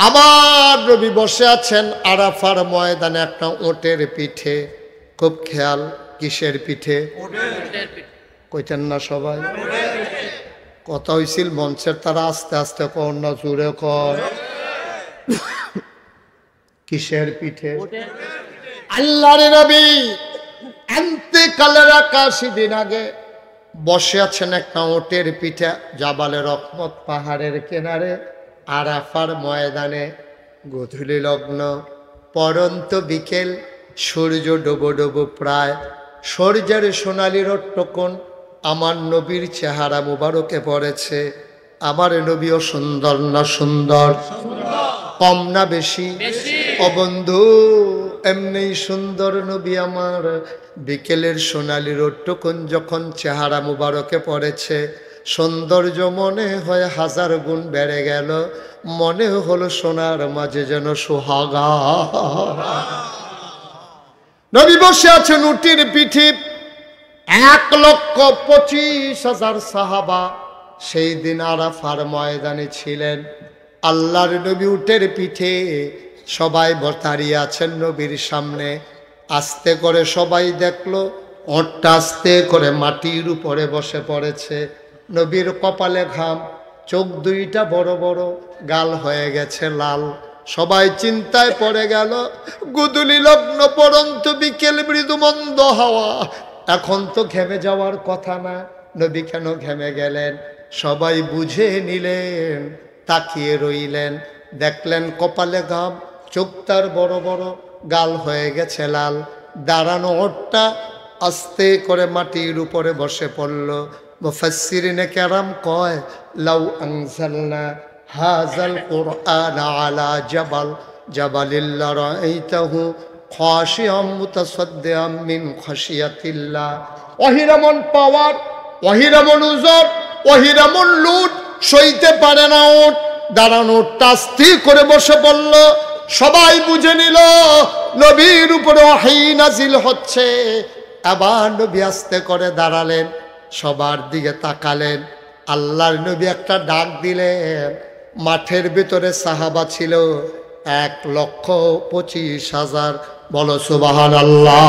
আমার নবী বসে আছেন আরাফার ময়দানে একটা উটের পিঠে। খুব খেয়াল, কিসের পিঠে? কইতেন না সবাই? কথা হইছিল মঞ্চের তারা আস্তে আস্তে কর না জোরে কর। কিসের পিঠে? আল্লাহর নবী ইন্তেকালের ৮১ দিন আগে বসে আছেন একটা উটের পিঠে জাবালে রহমত পাহাড়ের কিনারে আরাফার ময়দানে। গধূলি লগ্ন, পরন্ত বিকেল, সূর্য ডোবো ডোবো প্রায়, সূর্যের সোনালি রট্টকোণ আমার নবীর চেহারা মুবারকে পড়েছে। আমার নবীও সুন্দর না সুন্দর? কম না বেশি? ও বন্ধু, এমনি সুন্দর নবী আমার বিকেলের সোনালি রট্টকোণ যখন চেহারা মুবারকে পড়েছে, সৌন্দর্য মনে হয় ১০০০ গুণ বেড়ে গেল। মনে হলো সোনার মাঝে যেন সোহাগা। নবী বসে আছেন উটির পিঠে। ১,২৫,০০০ সাহাবা সেই দিন আরাফার ময়দানে ছিলেন। আল্লাহর নবী উটের পিঠে, সবাই দাঁড়িয়ে আছেন নবীর সামনে। আস্তে করে সবাই দেখলো ওঁটটা আস্তে করে মাটির উপরে বসে পড়েছে। নবীর কপালে ঘাম, চোখ দুইটা বড় বড়, গাল হয়ে গেছে লাল। সবাই চিন্তায় পড়ে গেল। গুদুলি লগ্ন, পরন্ত বিকেল, মৃদু মন্দ হাওয়া, এখন তো ঘেমে যাওয়ার কথা না, নবী কেন ঘেমে গেলেন? সবাই বুঝে নিলেন, তাকিয়ে রইলেন। দেখলেন কপালে ঘাম, চোখ তার বড় বড়, গাল হয়ে গেছে লাল। দাঁড়ানো ওঁটটা আস্তে করে মাটির উপরে বসে পড়ল। মুফাসসিরিনে কেরাম কয়, লাউ আনজালনা হাযাল কুরআন আলা জাবাল জাবালিল্লা রাআইতাহু খাশিয়াম মুতাসাদ্দিআম মিন খাশিয়াতিল্লাহ। ওহিরামন পাওয়ার, ওহিরামন উজর, ওহিরামন লুট সইতে পারে না ওট। দাঁড়ানো ওটটা আস্তে করে বসে পড়ল। সবাই বুঝে নিল নবীর উপরে ওহী নাজিল হচ্ছে। আবার নবী আস্তে করে দাঁড়ালেন, সবার দিকে তাকালেন। আল্লাহর নবী একটা ডাক দিলেন। মাঠের ভিতরে সাহাবা ছিল ১,২৫,০০০। বলো সুবহানাল্লাহ।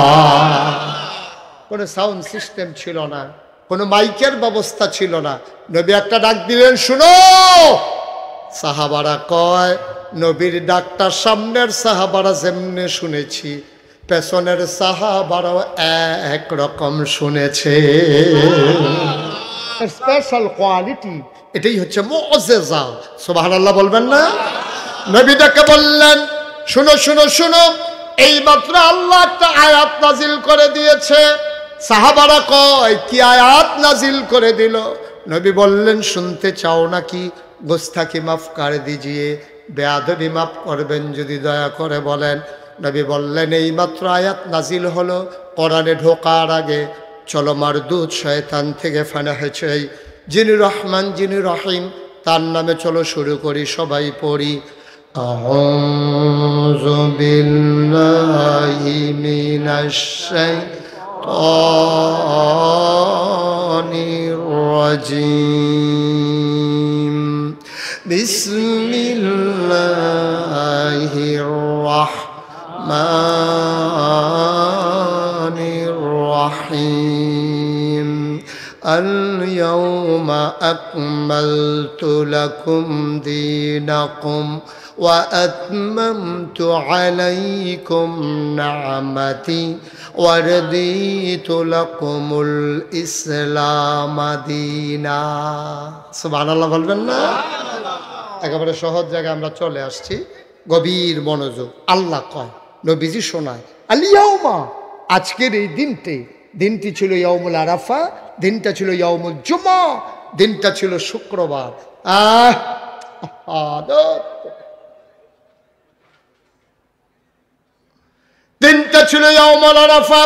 কোনো সাউন্ড সিস্টেম ছিল না, কোনো মাইকের ব্যবস্থা ছিল না। নবী একটা ডাক দিলেন, শুনো। সাহাবারা কয়, নবীর ডাকটা সামনের সাহাবারা যেমনে শুনেছি, পেছনের সাহাবারাও একরকম শুনেছে। স্পেশাল কোয়ালিটি, এটাই হচ্ছে মুআজিজা। সুবহানাল্লাহ বলবেন না? নবী ডেকে বললেন, শুনো শুনো শুনো, এই মাত্র আল্লাহ একটা আয়াত নাজিল করে দিয়েছে। সাহাবারা কয়, কি আয়াত নাজিল করে দিল? নবী বললেন, শুনতে চাও নাকি? গোস্তাকি মাফ করে দিজিয়ে, বেয়াদবি মাফ করবেন যদি দয়া করে বলেন। নবী বললেন, এই মাত্র আয়াত নাজিল হলো কোরআনে ঢোকার আগে। চলো মারদুদ শয়তান থেকে ফানা হয়েছে, যিনি রহমান যিনি রহিম তার নামে চলো শুরু করি। সবাই পড়ি, আউযু বিল্লাহি মিনাশ শাইতানির الشيطانir rajim. Bismillahir rahmanir rahim. اليوم أكملت لكم دينكم وأتممت عليكم نعمتي ورضيت لكم الإسلام دينا. সুবহানাল্লাহ বলবেন না? একেবারে সহজ জায়গায় আমরা চলে আসছি, গভীর মনোযোগ। আল্লাহ কয়, নবীজি শোনায়, আল ইয়াউমা, আজকের এই দিনটি ছিল ইয়াউমুল আরাফা, দিনটা ছিল ইয়াউমুল জুমা, দিনটা ছিল শুক্রবার। দিনটা ছিল ইয়াউমুল আরাফা,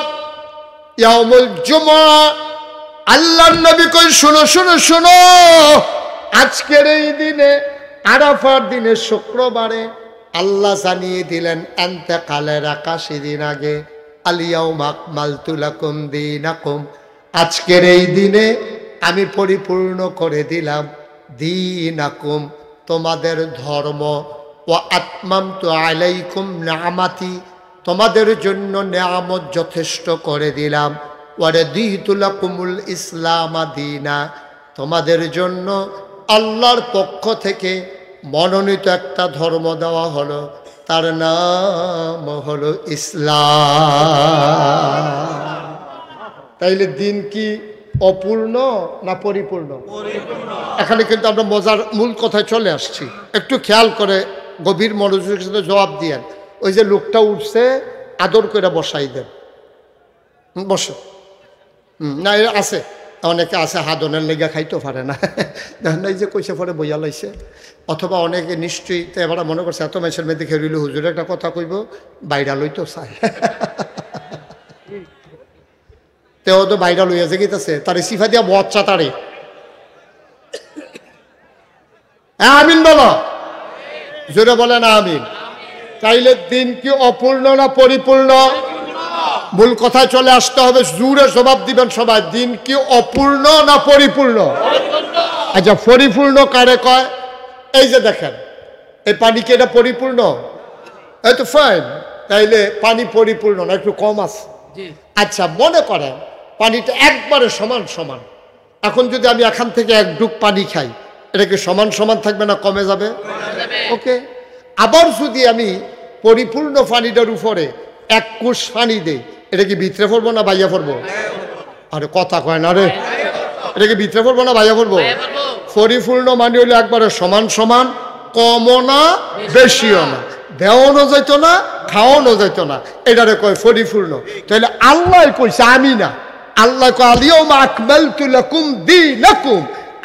ইয়াউমুল জুমা। আল্লাহর নবী কই, শোনো শোনো শোনো, আজকের এই দিনে, আরাফার দিনে, শুক্রবারে আল্লাহ জানিয়ে দিলেন ইন্তেকালের 81 দিন আগে, আল ইয়াউমা আকমালতু লাকুম দীনাকুম, আজকের এই দিনে আমি পরিপূর্ণ করে দিলাম দীনাকুম, তোমাদের ধর্ম, ওয়া আতমামতু আলাইকুম নিআমাতি, তোমাদের জন্য নিয়ামত যথেষ্ট করে দিলাম, ওয়া রাদিতু লাকুমুল ইসলাম দীনা, তোমাদের জন্য আল্লাহর পক্ষ থেকে মনোনীত একটা ধর্ম দেওয়া হলো, তার নাম হলো ইসলাম। তাইলে দিন কি অপূর্ণ না পরিপূর্ণ? এখানে কিন্তু আমরা মজার মূল কথায় চলে আসছি, একটু খেয়াল করে গভীর মনোযোগের সাথে জবাব দিয়েন। ওই যে লোকটা উঠছে, আদর করে বসাই দেন, বসে। না আছে, অনেকে আছে হাদনের লেগা খাইতে পারে না, দেখেন এই যে কইসে পরে বইয়া লাইছে। অথবা অনেকে নিশ্চয়ই তো এবার মনে করছে এত মেসের মেয়েদের খেলিল, হুজুর একটা কথা কইব, বাইরা লইতেও চায়, তেও তো বাইরা লইয়া যে গেছে, তারে সিফা দিয়া বচ্চা তারে। আমিন বলো, জোরে বলে না আমিন। তাইলে দিন কি অপূর্ণ না পরিপূর্ণ? মূল কথায় চলে আসতে হবে, জোরে জবাব দিবেন সবাই, দিন কি অপূর্ণ না পরিপূর্ণ? আচ্ছা, পরিপূর্ণ কারে কয়? এই যে দেখেন, এই পানি কি এটা পরিপূর্ণ? এই তো ফাইন, তাইলে পানি পরিপূর্ণ না, একটু কম আছে। আচ্ছা, মনে করেন পানিটা একবারে সমান সমান, এখন যদি আমি এখান থেকে এক ডুব পানি খাই, এটা কি সমান সমান থাকবে না কমে যাবে? ওকে। আবার যদি আমি পরিপূর্ণ পানিটার উপরে এক কোষ পানি দেই, এটা কি ভিতরে পড়বো না বাইয়া পড়বো? আরে কথা কয় না রে, এটা কি ভিতরে পড়বো না বাইয়া পড়বো? পরিপূর্ণ মানে হইলে একবারে সমান সমান, কমও না বেশিও না, দেওয়ানো যাইত না খাওয়ানো যাইত না, এটারে কয় পরিপূর্ণ। তাহলে আল্লাহ কইছে, আমি না। আল্লাহ কয় আল ইয়াউমা আকমালতু লাকুম দীনাকুম,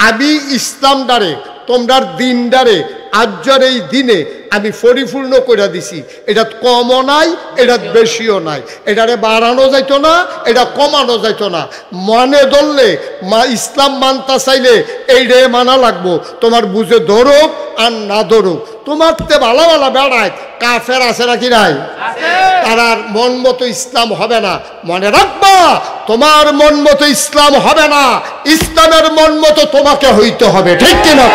আমি ইসলাম দ্বারে, তোমরার দিন দ্বারে, আজকের এই দিনে আমি পরিপূর্ণ করে দিছি। এটা কমও নাই, এটা বেশিও নাই, এটারে বাড়ানো যাইতো না, এটা কমানো যাইতো না। মানে ধরলে ইসলাম মানতা চাইলে এইটাই মানা লাগবো, তোমার বুঝে ধরুক আর না ধরুক। তোমার তে ভালো ভালো বেড়ায় কাফের আছে নাকি নাই? তার মন মতো ইসলাম হবে না। মনে রাখবা, তোমার মন মতো ইসলাম হবে না, ইসলামের মন মতো তোমাকে হইতে হবে, ঠিক কিনা?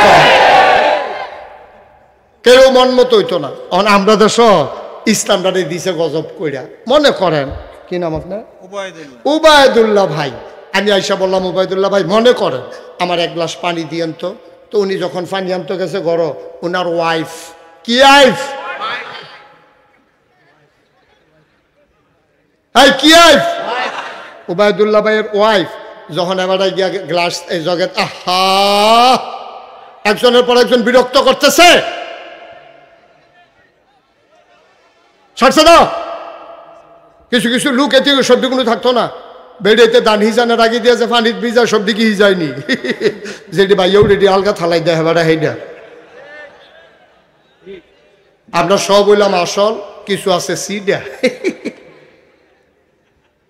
কেউ মন মতো হইতো না। আমরা দেশ ইসলামটা দিছে গজব কইরা। মনে করেন, কি নাম আপনার? উবায়দুল্লাহ ভাই। আমি আইসা বললাম, উবায়দুল্লাহ ভাই মনে করেন আমার এক গ্লাস পানি দিয়েন তো। তো উনি যখন পানি আনতে গেছে ঘর, ওনার ওয়াইফ, কি ওয়াইফ? কি ওয়াইফ? উবায়দুল্লাহ ভাইয়ের ওয়াইফ যখন এবার গিয়া গ্লাস এই জগে, আহা, একজনের পর একজন বিরক্ত করতেছে, ছাড়ছে না। কিছু কিছু লোক এতে সবদিগুলো থাকতো না, বেড়েতে দান হিজানের আগে দিয়েছে, পানির ভিজা সব দিকে হিজায়নি, যেটি ভাইয়াও রেডি আলগা থালাই দেয় হেবারা হেডা। আমরা সব বললাম আসল, কিছু আছে সিডা।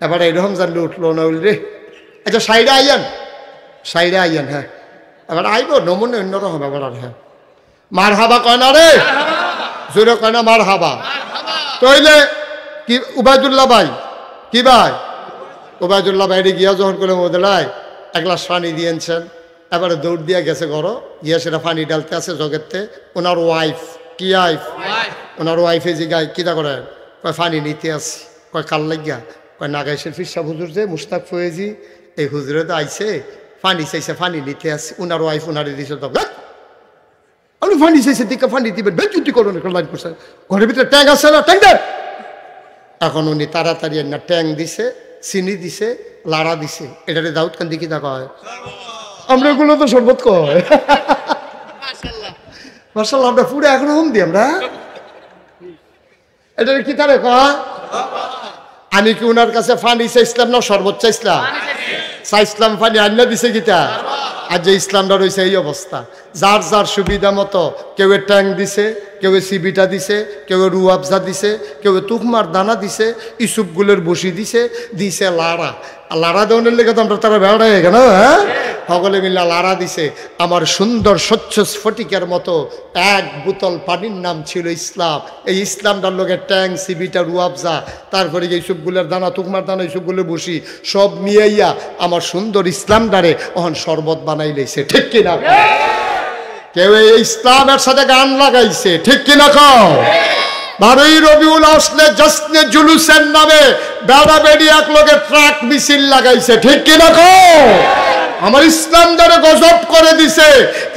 এবার এইরকম জানলে উঠলো না রে। আচ্ছা, সাইডে আইয়ান, সাইডে আইয়ান। হ্যাঁ, এবার আইব নমুনে অন্যরকম। এবার আর হ্যাঁ, মার হাবা কয় না রে, জোরে কয় না মার হাবা। তাইলে কি উবায়দুল্লাহ ভাই, কি ভাই ওবায়দুল্লাহ বাইরে গিয়া যখন করে মোদেলায় এক গ্লাস পানি দিয়েছেন, এবারে দৌড় দিয়া গেছে ঘর গিয়া সেটা পানি ডালতে আছে জগেতে। ওনার ওয়াইফ কি ওয়াইফ, ওনার ওয়াইফে যে গায়ে কিতা করে কয় পানি নিতে আসি, কয় কাল লাগিয়া, কয় নাগাইশের ফিরসাব হুজুর যে মুস্তাক ফয়েজি এই হুজুরে তো আইসে পানি চাইছে পানি নিতে আসি। ওনার ওয়াইফ ওনারে দিছে তো আপনি পানি চাইছে দিকে পানি দিবেন বেচুতি করুন লাইন করছে, ঘরের ভিতরে ট্যাঙ্ক আছে না ট্যাঙ্ক দেন। এখন উনি তাড়াতাড়ি না ট্যাঙ্ক দিছে, চিনি দিছে, লাড়া দিছে। এটারে দাউদ কান্দি কি দেখা হয়, আমরা এগুলো তো শরবত কয় মাশাআল্লাহ, আমরা পুরো এখনো হুম দিই আমরা। এটারে কি তারে কয়? আমি কি উনার কাছে পানি চাইছিলাম না শরবত চাইছিলাম? চাইছিলাম পানি, আন্না দিছে গীতা। আর যে ইসলামটা রয়েছে এই অবস্থা, যার যার সুবিধা মতো কেউ ট্যাঙ্ক দিছে, কেউ সিবিটা দিছে, কেউ রুয়াবজা দিছে, কেউ তুকমার দানা দিছে, ইসুপগুলোর বসি দিছে, দিছে লাড়া। লাড়া দেওয়ার লেগে তো আমরা তারা বেড়াই কেন, হ্যাঁ সকলে মিল্লা লাড়া দিছে। আমার সুন্দর স্বচ্ছ স্ফটিকের মতো এক বোতল পানির নাম ছিল ইসলাম। এই ইসলামটার লোকের ট্যাঙ্ক সিবিটা রুয়াবজা, তারপরে এইসবগুলোর দানা তুকমার দানা এইসবগুলোর বসি সব মিয়াইয়া আমার সুন্দর ইসলামটারে অহন শরবত বানাই লেছে, ঠিক কিনা? কেউ এই ইসলামের সাথে গান লাগাইছে, ঠিক কিনা কও? 12ই রবিউল আসলে জশ্নে জুলুসের নামে বেড়া বেড়ি এক লোকের ট্রাক মিছিল লাগাইছে, ঠিক কিনা কও? আমার ইসলাম দ্বারা গজব করে দিছে,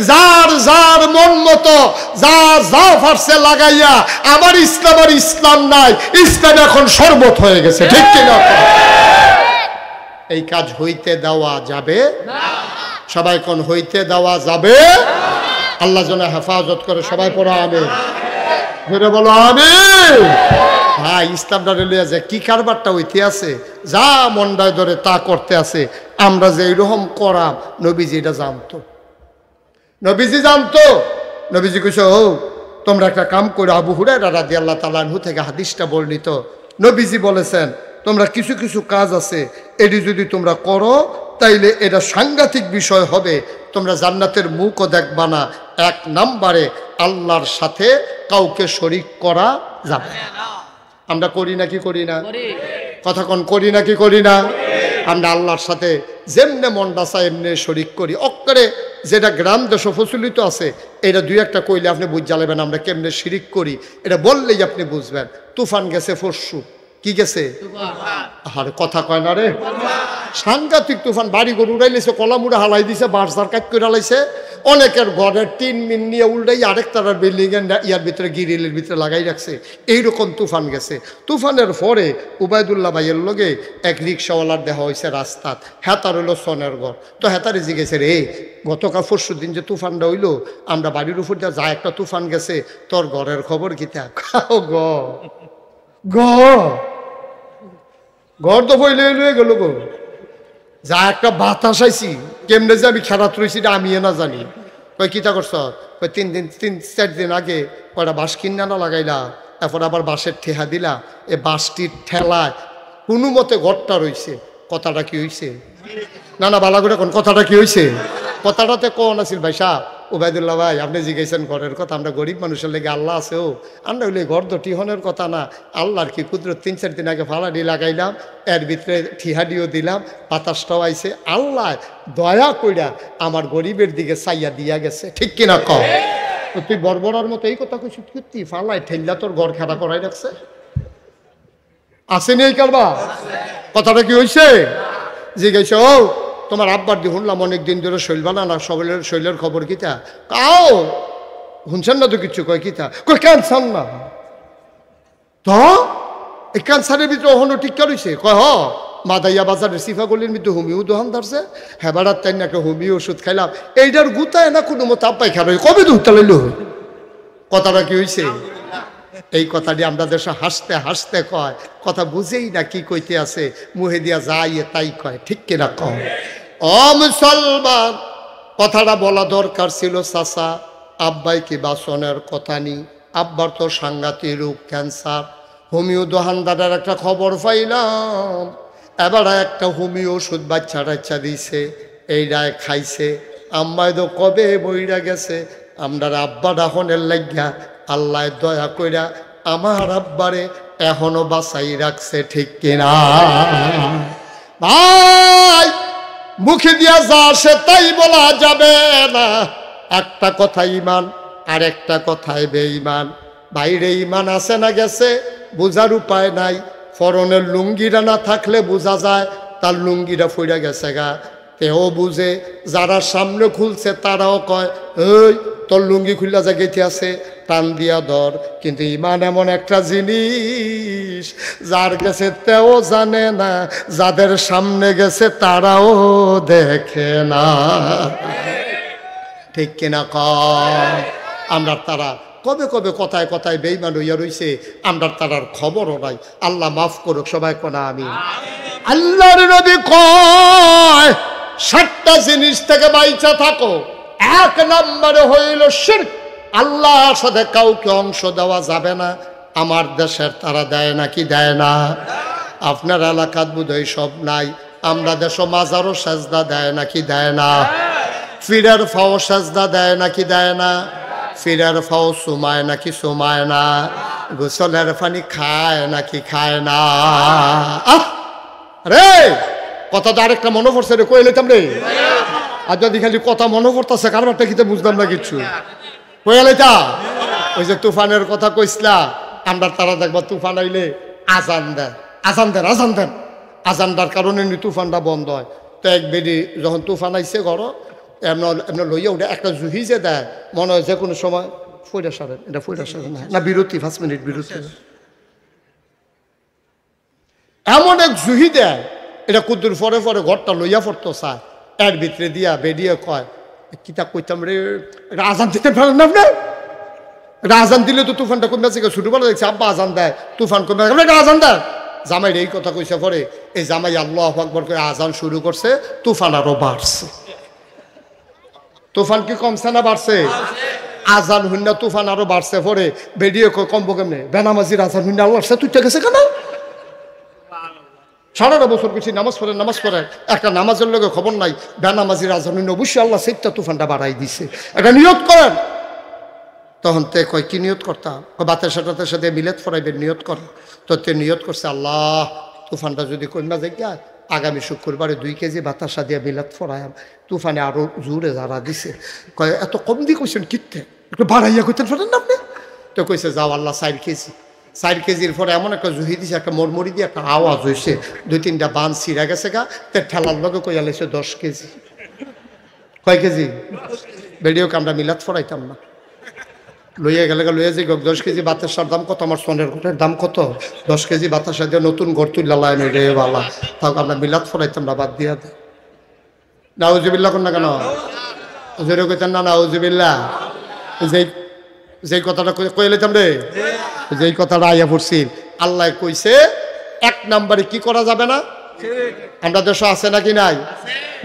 যার যার মন মতো যার যা ফারসে লাগাইয়া আমার ইসলাম আর ইসলাম নাই, ইসলাম এখন শরবত হয়ে গেছে, ঠিক কিনা? এই কাজ হইতে দেওয়া যাবে না। সবাই কোন হইতে দেওয়া যাবে? আল্লাহ যেন হেফাজত করে, সবাই পড়ো আমিন, ধরে বলো আমিন। হ্যাঁ, ইসলামটা লইয়া যে কি কারবারটা হইতে আছে, যা মন্ডায় ধরে তা করতে আছে, আমরা যে এইরকম করাম নবীজি এটা জানতো, নবীজি জানতো। নবীজি কইছে ও তোমরা একটা কাম করে, আবু হুরায়রা রাদিয়াল্লাহু তাআলা আনহু থেকে হাদিসটা বর্ণিত, নবীজি বলেছেন তোমরা কিছু কিছু কাজ আছে এটি যদি তোমরা করো তাইলে এটা সাংঘাতিক বিষয় হবে, তোমরা জান্নাতের মুখও দেখবা না। 1 নম্বরে আল্লাহর সাথে কাউকে শরীক করা যাবে না। আমরা করি নাকি করি না? কথা কোন করি নাকি করি না? আমরা আল্লাহর সাথে যেমনে মনটা চায় এমনি শরীক করি। অক্করে যেটা গ্রাম দেশ প্রচলিত আছে এটা 2-1টা কইলে আপনি বুঝ জ্বালাবেন আমরা কেমনে শিরিক করি, এটা বললেই আপনি বুঝবেন। তুফান গেছে পরশু, কি গেছে? আরে কথা কয় না রে, সাংঘাতিক তুফান। বাড়ি ঘর উড়াইলেছে, কলামুড়া হালাই দিছে, বাঁশঝাড় কাট করে হালাইছে, অনেকের ঘরের টিন মিন নিয়ে উল্টাই আরেক তারার বিল্ডিং ইয়ার ভিতরে গিরিলের ভিতরে লাগাই রাখছে। এইরকম তুফান গেছে। তুফানের পরে উবায়দুল্লাহ ভাইয়ের লগে এক রিক্সাওয়ালার দেখা হয়েছে রাস্তাত, হেতার হইলো সনের ঘর। তো হেতারে জিগেছে রে গতকাল পরশু দিন যে তুফানটা হইলো আমরা বাড়ির উপর যা একটা তুফান গেছে, তোর ঘরের খবর কি? তা ঘর তো বইলে লয়ে গেল গো, যা একটা বাতাস আইছি, কেমনে যে আমি খেলাত রয়েছি এটা আমি না জানি। কই কিতা করছ? কই 3-4 দিন আগে কয়টা বাঁশ কিনা না লাগাইলা, এরপর আবার বাঁশের ঠেহা দিলা, এ বাঁশটির ঠেলায় কোনো মতে ঘরটা রয়েছে। কথাটা কি হয়েছে? না না বালা করে কোন কথাটা কি হয়েছে? কথাটাতে কোন আছিল ভাই সাহ উবায়দুল্লাহ ভাই, আপনি জিজ্ঞাসেন ঘরের কথা, আমরা গরিব মানুষের লেগে আল্লাহ আছে ও, আমরা হইলে ঘর তো টিহনের কথা না, আল্লাহর কি কুদরত। 3-4 দিন আগে ফালাডি লাগাইলাম, এর ভিতরে ঠিহাডিও দিলাম, বাতাসটাও আইছে, আল্লাহ দয়া কইরা আমার গরিবের দিকে চাইয়া দিয়া গেছে, ঠিক কিনা কও? তুই বর্বরার মতো এই কথা কইছিস, সত্যি ফালাই ঠেল্লা তোর ঘর খেলা করাই রাখছে, আসেনি এই কারবা? কথাটা কি হয়েছে? জিজ্ঞাসা ও তোমার আব্বার দি শুনলাম অনেকদিন ধরে শৈল বানানা, সবেলের শৈলের খবর কিতা? কাও শুনছেন না তো কিচ্ছু, কয় কিতা? কয় ক্যান্সার না তো এই ক্যান্সারের ভিতরে ওখানে টিকা রয়েছে। কয় হ মাদাইয়া বাজারের সিফাগলির মধ্যে হোমিও দোকান ধরছে, হ্যাঁ বেড়ার তাই না একটা হোমিও ওষুধ খাইলাম, এইটার গুতায় না কোনো মতো আব্বাই খাবে, কবে দুধটা লইল? কথাটা কি হয়েছে? এই কথাটি আমরা দেশে হাসতে হাসতে কয়, কথা বুঝেই না কি কইতে আছে, মুহে দিয়া যাই তাই কয়, ঠিক কিনা কয়? ও মুসলমান, কথাটা বলা দরকার ছিল চাচা, আব্বাই কি বাসনের কথা নি, আব্বার তো সাংঘাতিক রোগ ক্যান্সার। হোমিও দোকানদারের একটা খবর পাইলাম, এবার একটা হোমিও ওষুধ বাচ্চা টাচ্চা দিছে, এইটাই খাইছে, আম্মাই তো কবে বইরা গেছে। আমরা আব্বা ডাহনের লাগিয়া আল্লাহ দয়া কইরা আমার আব্বারে এখনো বাঁচাই রাখছে, ঠিক কিনা? ভাই মুখে দিয়া যা আসে তাই বলা যাবে না। একটা কথাই ইমান আর একটা কথায় বেঈমান। বাইরে ইমান আছে না গেছে বোঝার উপায় নাই। ফরনের লুঙ্গিরা না থাকলে বোঝা যায় তার লুঙ্গিরা ফইরা গেছে গা। তেও বুঝে, যারা সামনে খুলছে তারাও কয় ওই তোর লুঙ্গি খুললা জায়গাতে আছে, টান দিয়া ধর। কিন্তু ইমান এমন একটা জিনিস, যার গেছে তেও জানে না, যাদের সামনে গেছে তারাও দেখে না। ঠিক কিনা কয়? আমরা তারা কবে কবে কথায় কথায় বেঈমান হইয়া রইছে, আমরা তারার খবরও নাই। আল্লাহ মাফ করুক সবাই কোনা আমি। আল্লাহর নবী কয় 7টা জিনিস থেকে বাইচা থাকো। 1 নম্বরে হইল শিরক, আল্লাহর সাথে কাউকে অংশ দেওয়া যাবে না। আমার দেশের তারা দেয় নাকি দেয় না? আপনার এলাকাত বোধহয় সব নাই। আমরা দেশ মাজারও সেজদা দেয় নাকি দেয় না? ফিরের ফাও সেজদা দেয় নাকি দেয় না? ফিরের ফাও সুমায় নাকি সুমায় না? গোসলের পানি খায় নাকি খায় না? রে কথা তো আরেকটা মনে পড়ছে রে, কই লইতাম রে। আর যদি খালি কথা মনে পড়তেছে কারবারটা কিতে বুঝলাম না কিছু। কই লইতা? ওই যে তুফানের কথা কইসলা, আমরা তারা দেখবা তুফান আইলে আজান দেন, আজান দেন, আজান দেন। আজানটার কারণে তুফানটা বন্ধ হয়। তো এক বেডি যখন তুফান আইসে ঘর এমন লইয়া উঠে একটা জুহি যে দেয়, মনে হয় যে কোনো সময় ফইরা সারেন, এটা ফইরা সারেন না, বিরতি 5 মিনিট বিরতি। এমন এক জুহি দেয়, এটা কুদ্দুর পরে পরে ঘরটা লইয়া পড়তো চায়। এর ভিতরে দিয়া বেরিয়ে কয় কিতা কইতাম রে, আজান দিতে পারেন না আপনি? আজান দিলে তো তুফানটা কমে আছে। ছোটবেলা দেখছি আব্বা আজান দেয়, তুফান কমে আজান দেয়। জামাই এই কথা কইছে পরে এই জামাই আল্লাহু আকবার করে আজান শুরু করছে, তুফান আরো বাড়ছে। তুফান কি কমছে না বাড়ছে? আজান হুন্না তুফান আরো বাড়ছে। পরে বেরিয়ে কমবো কেমনে? বেনামাজির আজান হুন্না আল্লাহ তুই গেছে কেন? 18 বছর কিছু নামাজ পড়ে একটা নামাজের লোকের খবর নাই। বেনামাজির আজান হুন্না অবশ্যই আল্লাহ সেইটা তুফানটা বাড়াই দিছে। এটা নিয়ত করেন। তখন তে কয় কি নিয়ত করতাম? বাতের সাথে মিলাদ ফরাইবেন নিয়ত কর। তো তে নিয়ত করছে আল্লাহ তুফানটা যদি কন্যা যায় আগামী শুক্রবারে 2 কেজি বাতাসা দিয়ে মিলাদ ফরায়াম। তুফানে আরো জোরে যারা দিছে। কয় এত কম দিয়ে কইছেন কিতে, একটু বাড়াইয়া কইতেন পারেন না আপনি? তো কইছে যাও আল্লাহ 4 কেজি। 4 কেজির পরে এমন একটা জুহি দিছে, একটা মরমরি দিয়ে একটা আওয়াজ হয়েছে, 2-3টা বান ছিঁড়া গেছে গা। তে ঠেলার লগে কইয়া লেছে 10 কেজি। কয় কেজি? বেডিওকে আমরা মিলাদ ফরাইতাম না। লইয়া গেলে লইয়া যে 10 কেজি বাতাসার দাম কত? আমার সোনের ঘরের দাম কত? 10 কেজি বাতাসা দিয়ে নতুন ঘর তুললা রে বালা, তাও আমরা মিলাদ ফরাইতাম না, বাদ দিয়া দে। নাউজুবিল্লাহ কোন না কেন? জোরে কইতেন না নাউজুবিল্লাহ। যেই কথাটা কই লইতাম রে, যেই কথাটা আইয়া পড়ছি, আল্লাহ কইছে 1 নম্বরে কি করা যাবে না? আমরা দেশে আছে নাকি নাই?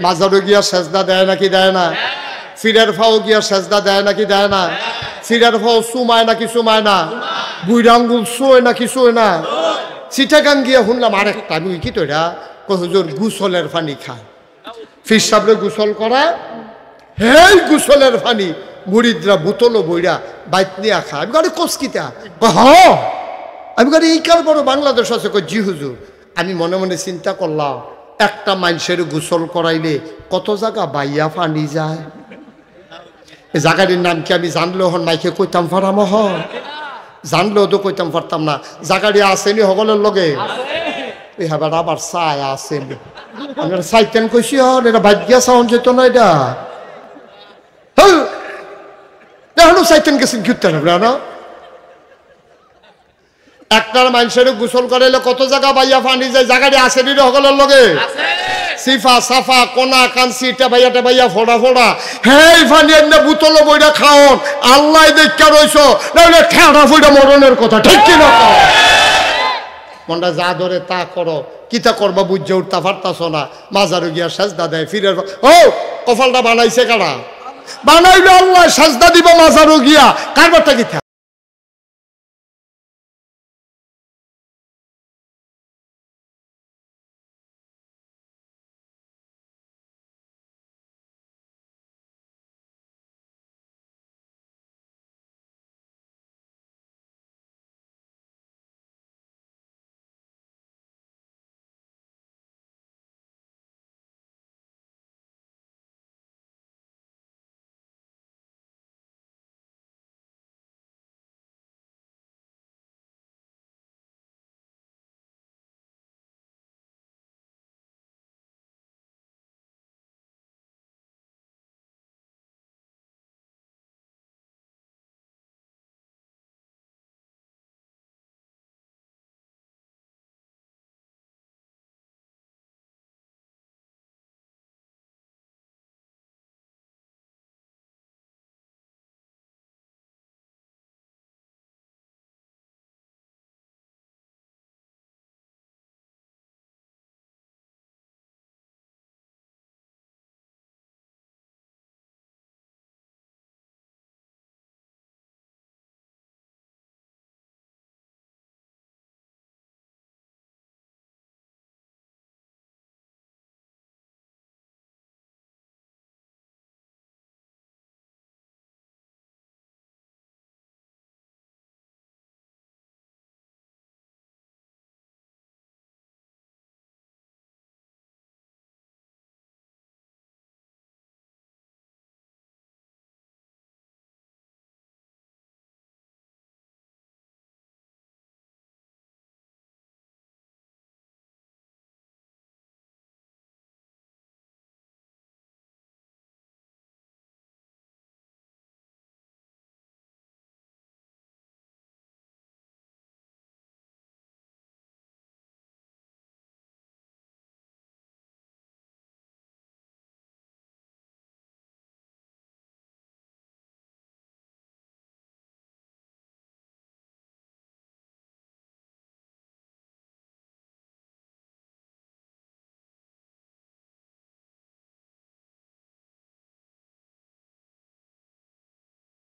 মাজারও গিয়া সেজদা দেয় নাকি দেয় না? ফিরের ফাও গিয়া সেজদা দেয় নাকি দেয় না? ফিরের ফাও সুমায় নাকি সুমায় না? বুইরা আঙ্গুল শোয় নাকি শোয় না? চিটাগাং গিয়া শুনলাম আরেকটা, আমি কি তো এটা হুজুর গুসলের পানি খায়। ফির সাবরে গুসল করা, হেই গুসলের পানি মুরিদরা বোতল বইরা বাইত নিয়া খায়। আমি গাড়ি কসকিতা আমি গাড়ি এই কার বড় বাংলাদেশ আছে। জি হুজুর। আমি মনে মনে চিন্তা করলাম একটা মানুষের গোসল করাইলে কত জায়গা বাইয়া পানি যায়। জায়গাটির নাম কি আমি জানলেও হন মাইকে কইতাম পারাম, জানলেও তো কইতাম পারতাম না। জায়গাটি আসেনি সকলের লগে এবার আবার চাই আসেনি। আমি চাইতেন কইছি হন, এটা ভাগ্যা চাউন যেত না। এটা হলো চাইতেন গেছেন ঘুরতে হবে না। একটার মানুষের গোসল করাইলে কত জায়গা বাইয়া পানি যায়। জায়গাটি আসেনি সকলের লগে সিফা সাফা কোনা কানসি টেবাইয়া বাইয়া ফোড়া ফোড়া। হেই ফানি এমনি বোতল বইটা খাওন আল্লাহ দেখা রইছ, নাহলে ঠেড়া ফুইটা মরণের কথা। ঠিক কিনা? মনটা যা ধরে তা করো, কিতা করবা বুঝে উঠতা পারতাছ না। মাজারও গিয়া সেজদা দেয় ফিরের। ও কপালটা বানাইছে কারা? বানাইলো আল্লাহ। সেজদা দিব মাজারও গিয়া, কারবারটা কিতা?